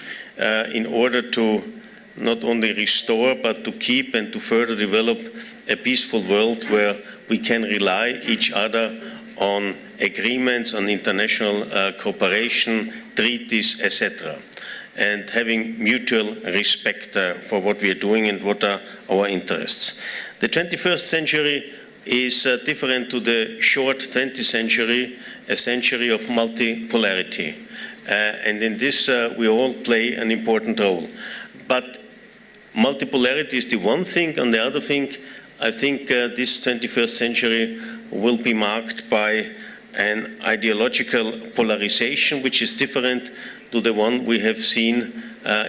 in order to not only restore but to keep and to further develop a peaceful world where we can rely each other on agreements, on international cooperation, treaties, etc., and having mutual respect for what we are doing and what are our interests. The 21st century is different to the short 20th century, a century of multipolarity. And in this, we all play an important role. But multipolarity is the one thing. On the other thing, I think this 21st century will be marked by an ideological polarization, which is different to the one we have seen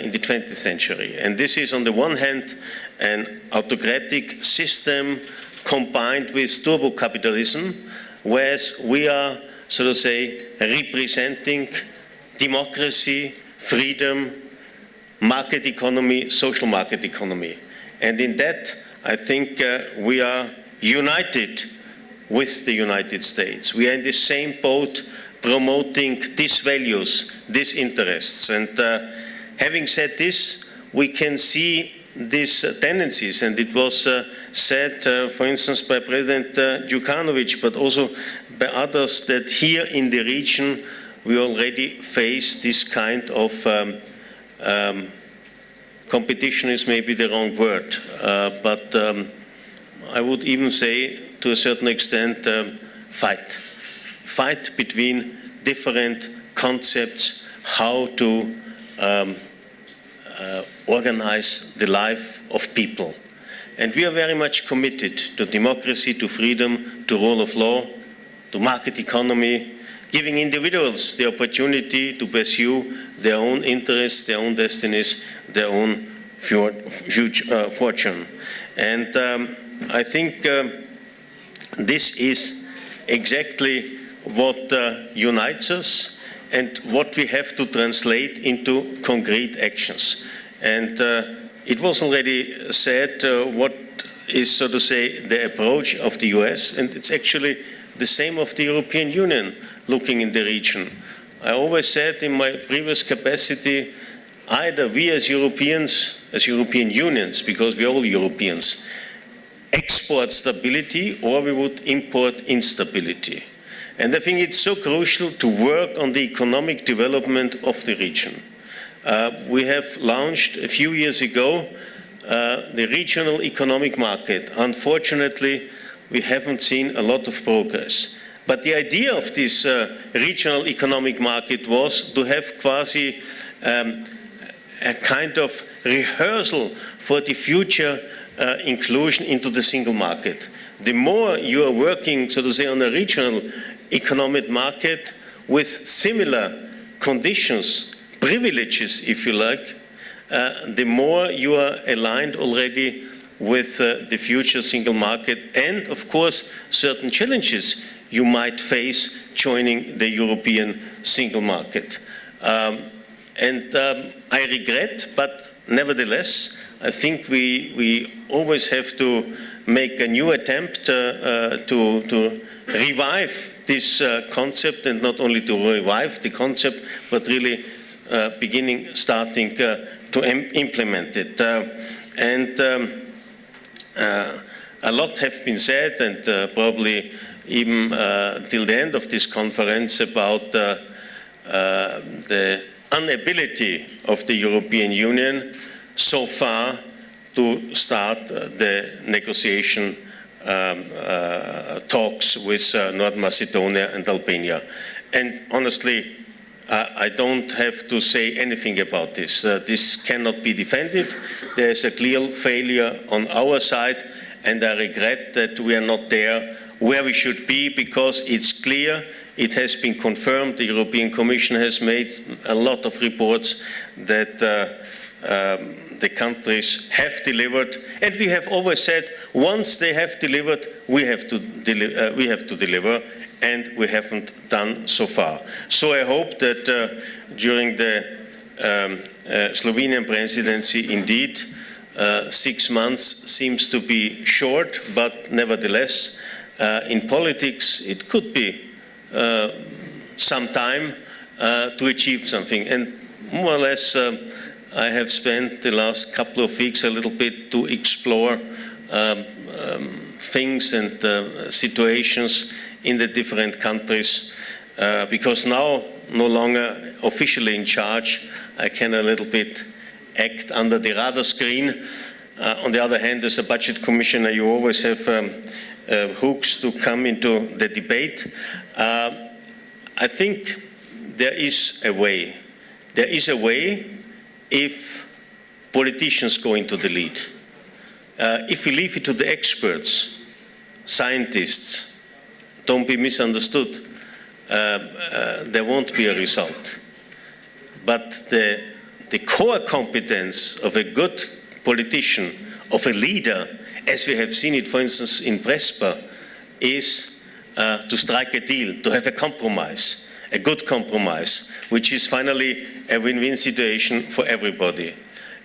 in the 20th century. And this is, on the one hand, an autocratic system combined with turbo capitalism, whereas we are, so to say, representing democracy, freedom, market economy, social market economy. And in that, I think we are united with the United States. We are in the same boat promoting these values, these interests. And having said this, we can see these tendencies, and it was said, for instance, by President Djukanovic, but also by others, that here in the region we already face this kind of competition is maybe the wrong word, but I would even say, to a certain extent, fight. Fight between different concepts, how to organize the life of people. And we are very much committed to democracy, to freedom, to rule of law, to market economy, giving individuals the opportunity to pursue their own interests, their own destinies, their own fortune. And I think this is exactly what unites us and what we have to translate into concrete actions. And it was already said what is, so to say, the approach of the US, and it's actually the same of the European Union looking in the region. I always said in my previous capacity, either we as Europeans, as European unions, because we're all Europeans, export stability, or we would import instability. And I think it's so crucial to work on the economic development of the region. We have launched a few years ago the regional economic market. Unfortunately, we haven't seen a lot of progress. But the idea of this regional economic market was to have quasi a kind of rehearsal for the future inclusion into the single market. The more you are working, so to say, on a regional economic market with similar conditions, privileges, if you like, the more you are aligned already with the future single market and, of course, certain challenges you might face joining the European single market. And I regret, but nevertheless, I think we always have to make a new attempt to revive this concept, and not only to revive the concept, but really starting to implement it. A lot have been said, and probably even till the end of this conference, about the inability of the European Union so far to start the negotiation talks with North Macedonia and Albania. And honestly, I don't have to say anything about this. This cannot be defended. There is a clear failure on our side, and I regret that we are not there where we should be, because it's clear, it has been confirmed, the European Commission has made a lot of reports that the countries have delivered, and we have always said, once they have delivered, we have to deliver, and we haven't done so far. So I hope that during the Slovenian presidency, indeed, 6 months seems to be short, but nevertheless, in politics, it could be some time to achieve something. And more or less, I have spent the last couple of weeks a little bit to explore things and situations in the different countries, because now, no longer officially in charge, I can a little bit act under the radar screen. On the other hand, as a budget commissioner, you always have hooks to come into the debate. I think there is a way. There is a way if politicians go into the lead. If we leave it to the experts, scientists, don't be misunderstood, there won't be a result. But the core competence of a good politician, of a leader, as we have seen it, for instance, in Prespa, is to strike a deal, to have a compromise, a good compromise, which is finally a win-win situation for everybody.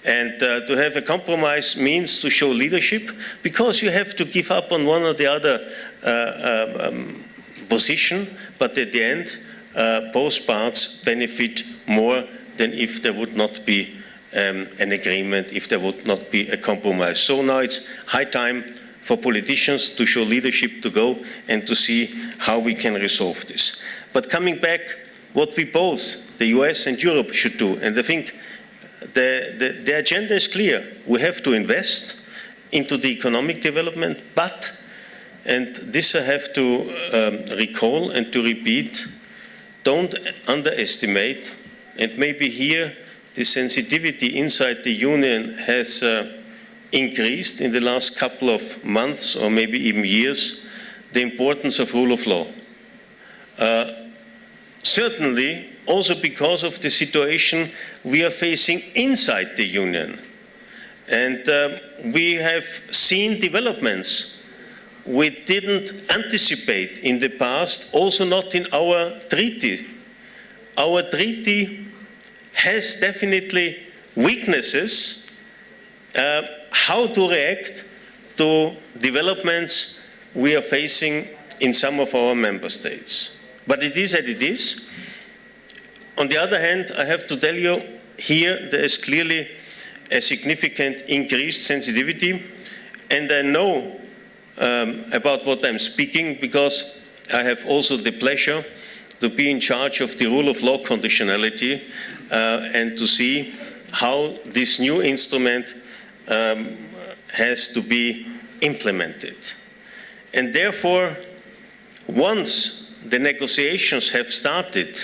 And to have a compromise means to show leadership, because you have to give up on one or the other position, but at the end, both parts benefit more than if there would not be an agreement, if there would not be a compromise. So now it's high time for politicians to show leadership, to go and to see how we can resolve this. But coming back, what we both, the US and Europe, should do, and I think the agenda is clear. We have to invest, into the economic development, but, and this I have to recall and to repeat, don't underestimate, and maybe here the sensitivity inside the Union has increased in the last couple of months or maybe even years, the importance of rule of law. Certainly, also because of the situation we are facing inside the Union. And we have seen developments we didn't anticipate in the past, also not in our treaty. Our treaty has definitely weaknesses, how to react to developments we are facing in some of our member states. But it is as it is. On the other hand, I have to tell you, here there is clearly a significant increased sensitivity, and I know about what I'm speaking because I have also the pleasure to be in charge of the rule of law conditionality and to see how this new instrument has to be implemented. And therefore, once the negotiations have started,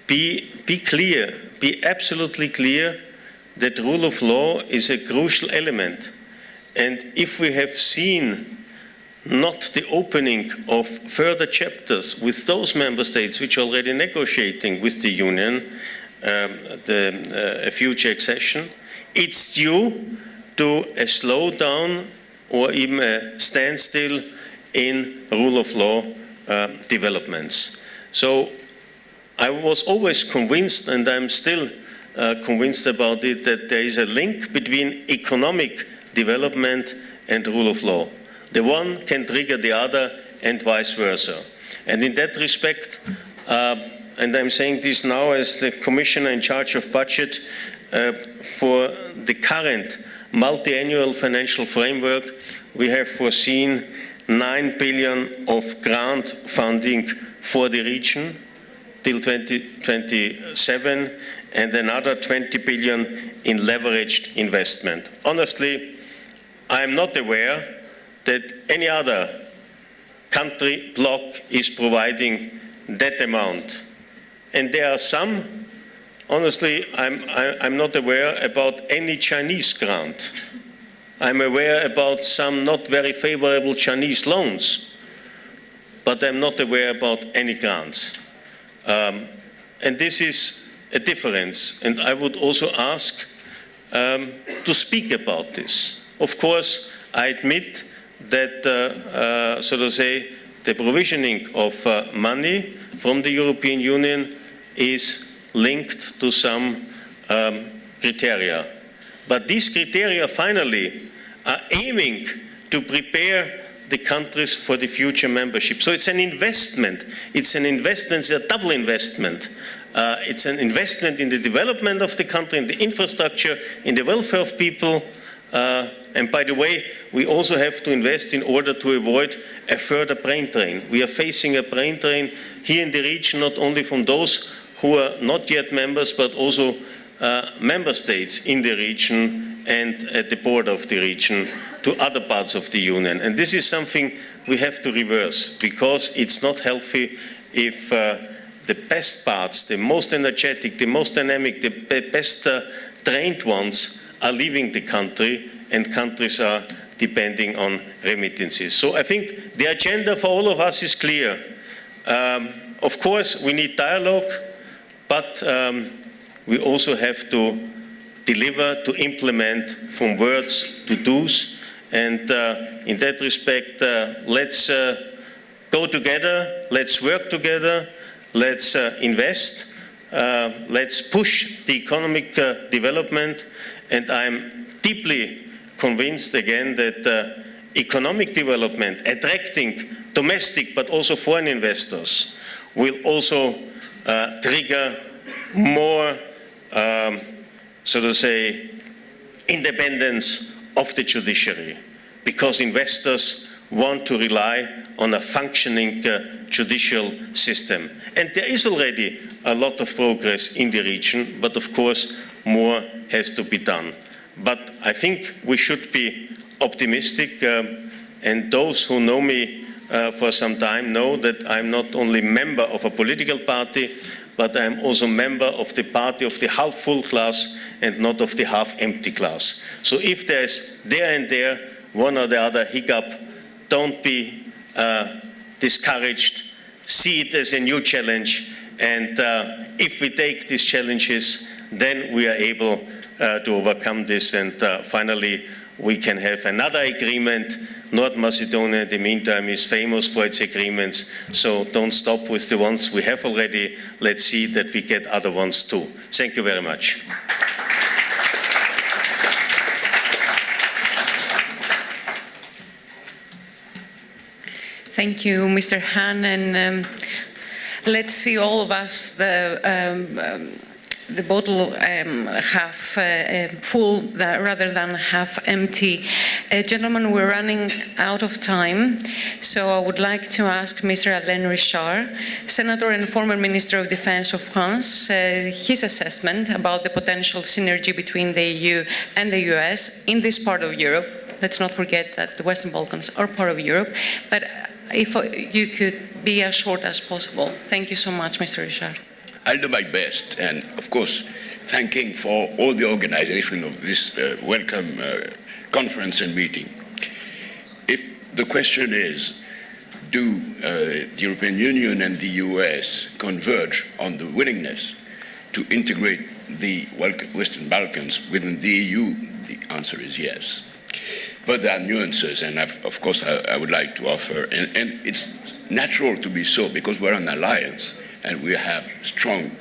be clear, be absolutely clear that rule of law is a crucial element. And if we have seen not the opening of further chapters with those member states which are already negotiating with the Union a future accession, it's due to a slowdown or even a standstill in rule of law developments. So I was always convinced, and I'm still convinced about it, that there is a link between economic development and rule of law. The one can trigger the other and vice versa. And in that respect, and I'm saying this now as the Commissioner in charge of budget, for the current multi-annual financial framework, we have foreseen 9 billion of grant funding for the region till 2027 and another 20 billion in leveraged investment. Honestly, I am not aware that any other country bloc is providing that amount. And there are some, honestly, I'm not aware about any Chinese grant. I'm aware about some not very favorable Chinese loans, but I'm not aware about any grants. And this is a difference. And I would also ask to speak about this. Of course, I admit that, so to say, the provisioning of money from the European Union is linked to some criteria. But these criteria finally are aiming to prepare the countries for the future membership. So it's an investment. It's an investment, it's a double investment. It's an investment in the development of the country, in the infrastructure, in the welfare of people. And by the way, we also have to invest in order to avoid a further brain drain. We are facing a brain drain here in the region, not only from those who are not yet members, but also member states in the region and at the border of the region to other parts of the Union. And this is something we have to reverse, because it's not healthy if the best parts, the most energetic, the most dynamic, the best trained ones are leaving the country and countries are depending on remittances. So I think the agenda for all of us is clear. Of course, we need dialogue, but we also have to deliver, to implement from words to do's. And in that respect, let's go together, let's work together, let's invest, let's push the economic development. And I'm deeply convinced again that economic development, attracting domestic but also foreign investors, will also trigger more, so to say, independence of the judiciary, because investors want to rely on a functioning judicial system. And there is already a lot of progress in the region, but of course more has to be done. But I think we should be optimistic, and those who know me for some time know that I'm not only member of a political party, but I'm also member of the party of the half-full class and not of the half-empty class. So if there's there and there one or the other hiccup, don't be discouraged. See it as a new challenge, and if we take these challenges, then we are able to overcome this, and finally we can have another agreement. North Macedonia, in the meantime, is famous for its agreements, so don't stop with the ones we have already. Let's see that we get other ones too. Thank you very much. Thank you, Mr. Hahn, and let's see all of us the bottle half full rather than half empty. Gentlemen, we're running out of time, so I would like to ask Mr. Alain Richard, Senator and former Minister of Defense of France, his assessment about the potential synergy between the EU and the US in this part of Europe. Let's not forget that the Western Balkans are part of Europe, but if you could be as short as possible. Thank you so much, Mr. Richard. I'll do my best, and of course, thanking for all the organization of this welcome conference and meeting. If the question is, do the European Union and the US converge on the willingness to integrate the Western Balkans within the EU, the answer is yes. But there are nuances, and of course I would like to offer, and it's natural to be so because we're an alliance and we have strong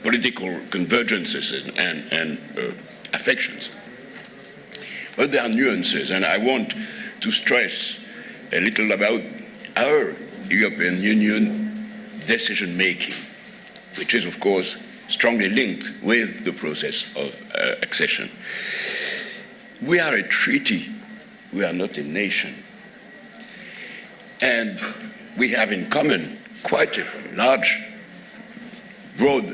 political convergences and affections. But there are nuances, and I want to stress a little about our European Union decision-making, which is, of course, strongly linked with the process of accession. We are a treaty, we are not a nation. And we have in common quite a large, broad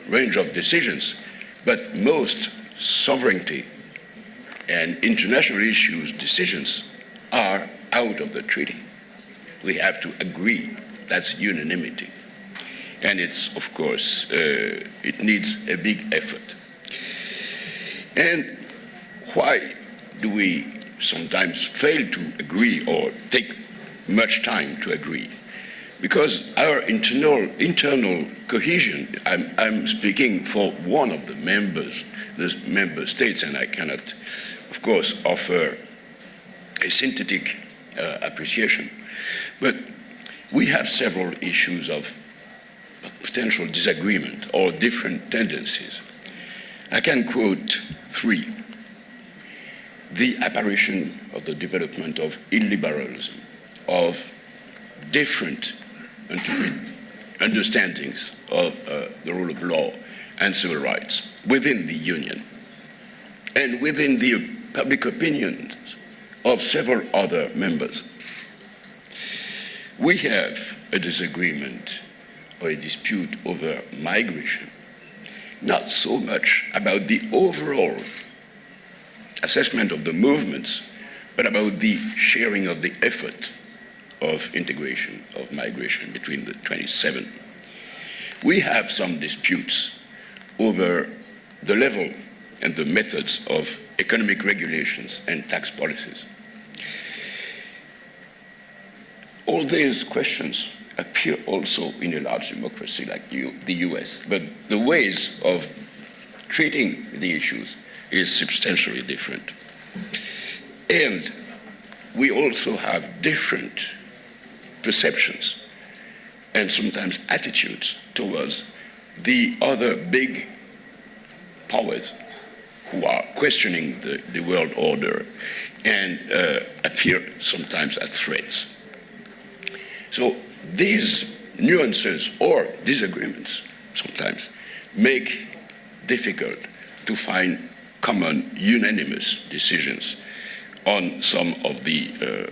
range of decisions, but most sovereignty and international issues decisions are out of the treaty. We have to agree, that's unanimity. And it's, of course, it needs a big effort. And why do we sometimes fail to agree or take much time to agree? Because our internal cohesion, I'm speaking for one of the member states, and I cannot, of course, offer a synthetic appreciation. But we have several issues of potential disagreement or different tendencies. I can quote three. The apparition of the development of illiberalism, of different understandings of the rule of law and civil rights within the Union and within the public opinions of several other members. We have a disagreement or a dispute over migration, not so much about the overall assessment of the movements, but about the sharing of the effort of integration, of migration between the 27. We have some disputes over the level and the methods of economic regulations and tax policies. All these questions appear also in a large democracy like the US, but the ways of treating the issues is substantially different. And we also have different perceptions and sometimes attitudes towards the other big powers who are questioning the world order and appear sometimes as threats. So these nuances or disagreements sometimes make difficult to find common unanimous decisions on some of the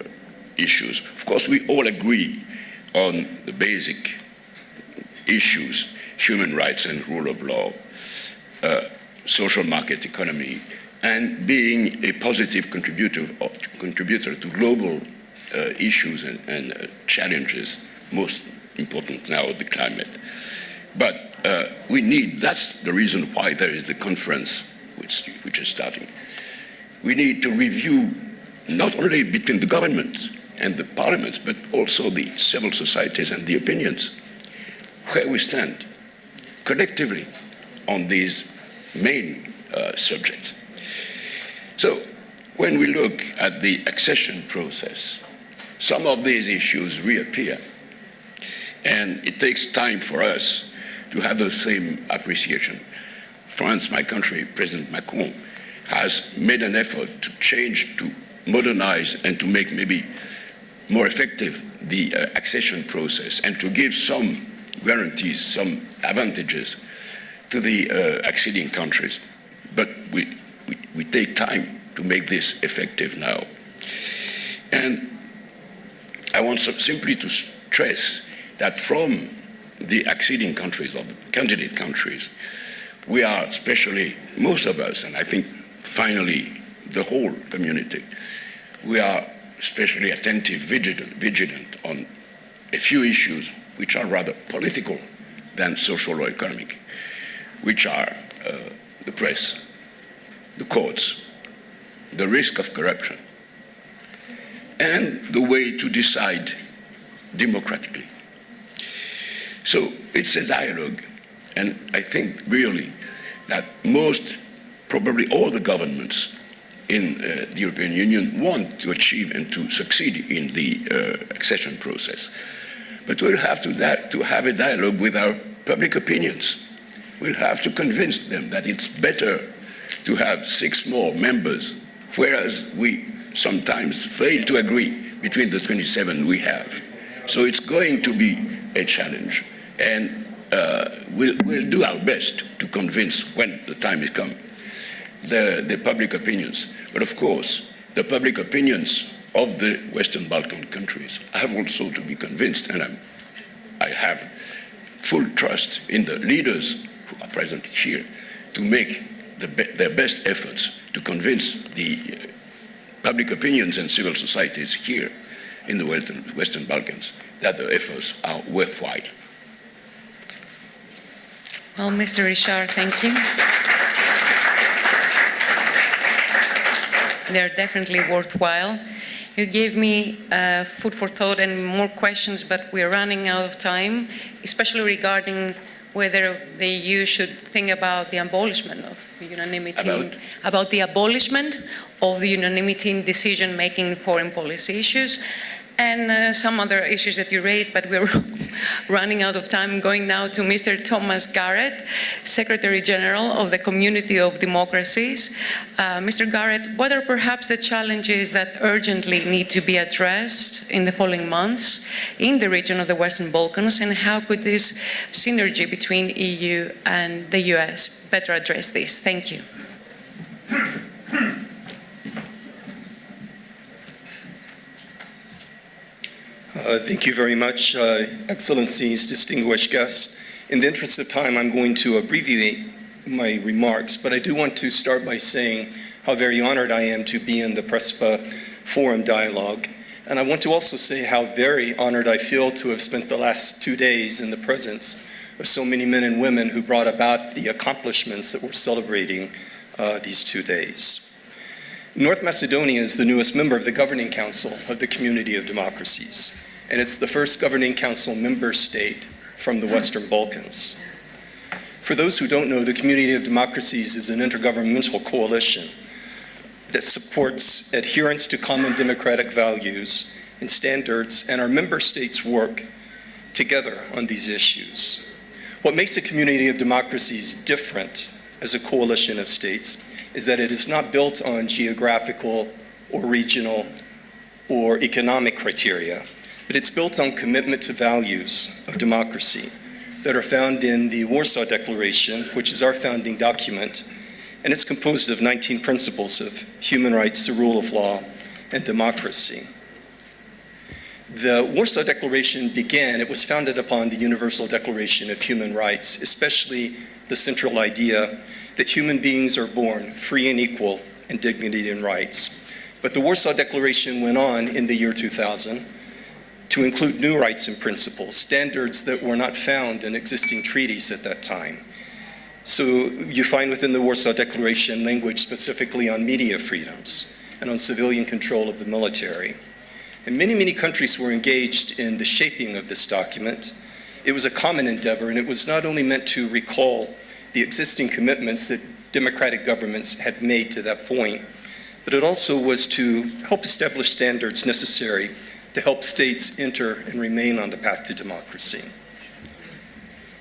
issues. Of course, we all agree on the basic issues, human rights and rule of law, social market economy and being a positive contributor to global issues and challenges, most important now, the climate. But that's the reason why there is the conference which is starting. We need to review not only between the government and the parliaments, but also the civil societies and the opinions, where we stand collectively on these main subjects. So when we look at the accession process, some of these issues reappear. And it takes time for us to have the same appreciation. France, my country, President Macron, has made an effort to change, to modernize, and to make maybe more effective the accession process and to give some guarantees, some advantages to the acceding countries. But we take time to make this effective now. And I want simply to stress that from the acceding countries or the candidate countries, we are especially, most of us, and I think finally the whole community, we are especially attentive, vigilant on a few issues which are rather political than social or economic, which are the press, the courts, the risk of corruption, and the way to decide democratically. So it's a dialogue, and I think really that most, probably all the governments in the European Union want to achieve and to succeed in the accession process. But we'll have to have a dialogue with our public opinions. We'll have to convince them that it's better to have 6 more members, whereas we sometimes fail to agree between the 27 we have. So it's going to be a challenge, and we'll do our best to convince, when the time has come, the public opinions. But of course, the public opinions of the Western Balkan countries have also to be convinced, and I have full trust in the leaders who are present here to make their best efforts to convince the public opinions and civil societies here in the Western Balkans that the efforts are worthwhile. Well, Mr. Richard, thank you. They're definitely worthwhile. You gave me food for thought and more questions, but we're running out of time, especially regarding whether the EU should think about the abolishment of unanimity, about the abolishment of the unanimity in decision-making in foreign policy issues, and some other issues that you raised, but we're running out of time. Going now to Mr. Thomas Garrett, Secretary General of the Community of Democracies. Mr. Garrett, what are perhaps the challenges that urgently need to be addressed in the following months in the region of the Western Balkans, and how could this synergy between EU and the US better address this? Thank you. Thank you very much, Excellencies, distinguished guests. In the interest of time, I'm going to abbreviate my remarks, but I do want to start by saying how very honored I am to be in the PRESPA Forum Dialogue. And I want to also say how very honored I feel to have spent the last 2 days in the presence of so many men and women who brought about the accomplishments that we're celebrating these 2 days. North Macedonia is the newest member of the Governing Council of the Community of Democracies, and it's the first Governing Council member state from the Western Balkans. For those who don't know, the Community of Democracies is an intergovernmental coalition that supports adherence to common democratic values and standards, and our member states work together on these issues. What makes the Community of Democracies different as a coalition of states is that it is not built on geographical or regional or economic criteria, but it's built on commitment to values of democracy that are found in the Warsaw Declaration, which is our founding document, and it's composed of 19 principles of human rights, the rule of law, and democracy. The Warsaw Declaration it was founded upon the Universal Declaration of Human Rights, especially the central idea that human beings are born free and equal in dignity and rights. But the Warsaw Declaration went on in the year 2000 to include new rights and principles, standards that were not found in existing treaties at that time. So you find within the Warsaw Declaration language specifically on media freedoms and on civilian control of the military. And many, many countries were engaged in the shaping of this document. It was a common endeavor, and it was not only meant to recall the existing commitments that democratic governments had made to that point, but it also was to help establish standards necessary to help states enter and remain on the path to democracy.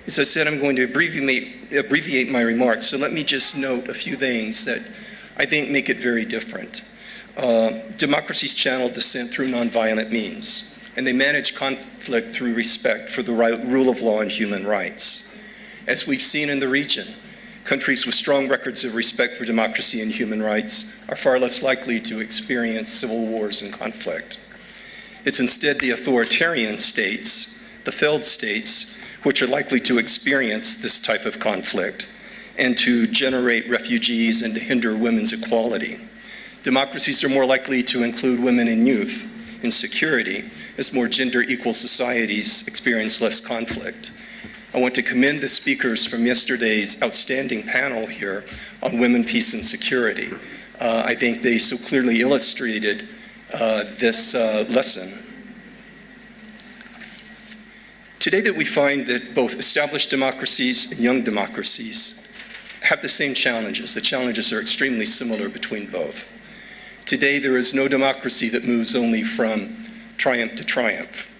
As I said, I'm going to abbreviate my remarks, so let me just note a few things that I think make it very different. Democracies channel dissent through nonviolent means, and they manage conflict through respect for the rule of law and human rights. As we've seen in the region, countries with strong records of respect for democracy and human rights are far less likely to experience civil wars and conflict. It's instead the authoritarian states, the failed states, which are likely to experience this type of conflict and to generate refugees and to hinder women's equality. Democracies are more likely to include women and youth in security as more gender-equal societies experience less conflict. I want to commend the speakers from yesterday's outstanding panel here on women, peace, and security. I think they so clearly illustrated this lesson. Today that we find that both established democracies and young democracies have the same challenges. The challenges are extremely similar between both. Today there is no democracy that moves only from triumph to triumph.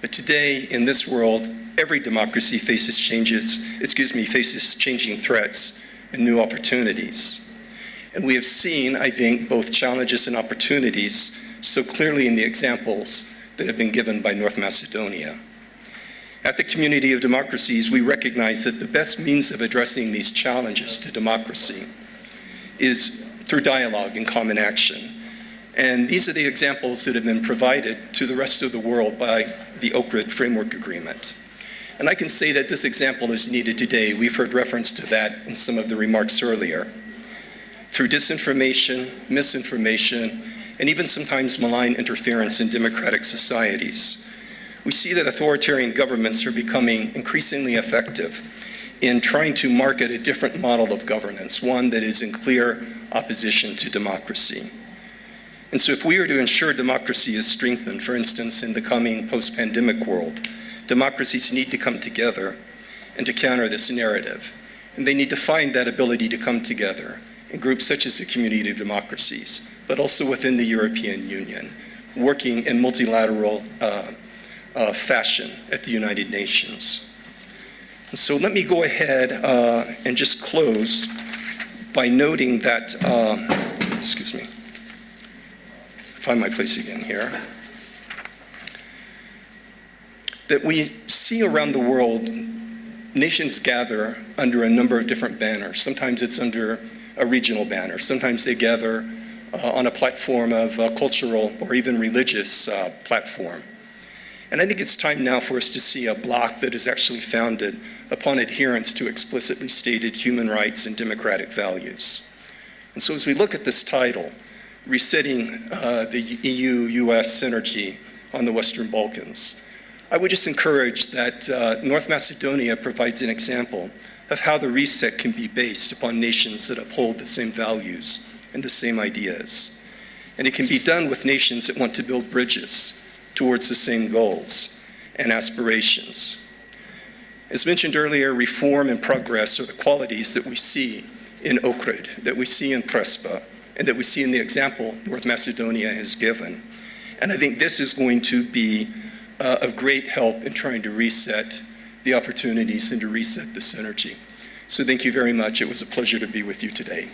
But today in this world, every democracy faces changing threats and new opportunities. And we have seen, I think, both challenges and opportunities so clearly in the examples that have been given by North Macedonia. At the Community of Democracies, we recognize that the best means of addressing these challenges to democracy is through dialogue and common action. And these are the examples that have been provided to the rest of the world by the Ohrid Framework Agreement. And I can say that this example is needed today. We've heard reference to that in some of the remarks earlier. Through disinformation, misinformation, and even sometimes malign interference in democratic societies, we see that authoritarian governments are becoming increasingly effective in trying to market a different model of governance, one that is in clear opposition to democracy. And so if we are to ensure democracy is strengthened, for instance, in the coming post-pandemic world, democracies need to come together and to counter this narrative. And they need to find that ability to come together in groups such as the Community of Democracies, but also within the European Union, working in multilateral fashion at the United Nations. And so let me go ahead and just close by noting that, excuse me, find my place again here, that we see around the world nations gather under a number of different banners. Sometimes it's under a regional banner. Sometimes they gather on a platform of a cultural or even religious platform. And I think it's time now for us to see a bloc that is actually founded upon adherence to explicitly stated human rights and democratic values. And so as we look at this title, Resetting the EU-US Synergy on the Western Balkans, I would just encourage that North Macedonia provides an example of how the reset can be based upon nations that uphold the same values and the same ideas. And it can be done with nations that want to build bridges towards the same goals and aspirations. As mentioned earlier, reform and progress are the qualities that we see in Ohrid, that we see in Prespa, and that we see in the example North Macedonia has given. And I think this is going to be of great help in trying to reset the opportunities and to reset the synergy. So thank you very much. It was a pleasure to be with you today.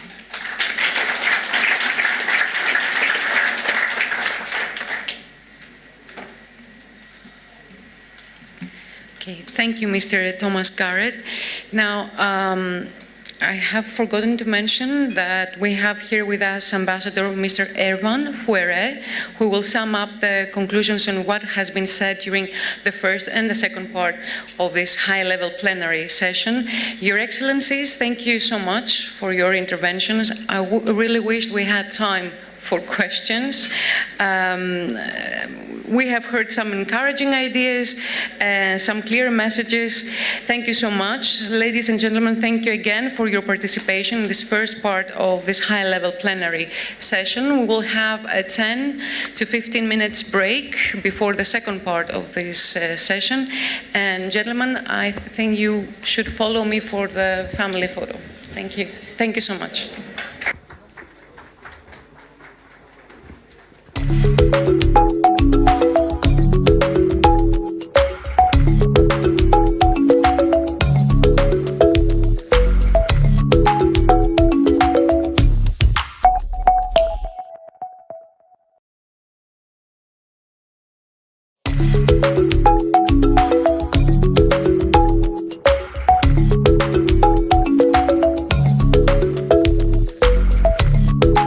Okay, thank you, Mr. Thomas Garrett. Now, I have forgotten to mention that we have here with us Ambassador Mr. Ervan Huere, who will sum up the conclusions on what has been said during the first and the second part of this high-level plenary session. Your Excellencies, thank you so much for your interventions. I really wish we had time for questions. We have heard some encouraging ideas and some clear messages. Thank you so much. Ladies and gentlemen, thank you again for your participation in this first part of this high-level plenary session. We will have a 10 to 15 minutes break before the second part of this session. And gentlemen, I think you should follow me for the family photo. Thank you. Thank you so much. Thank you.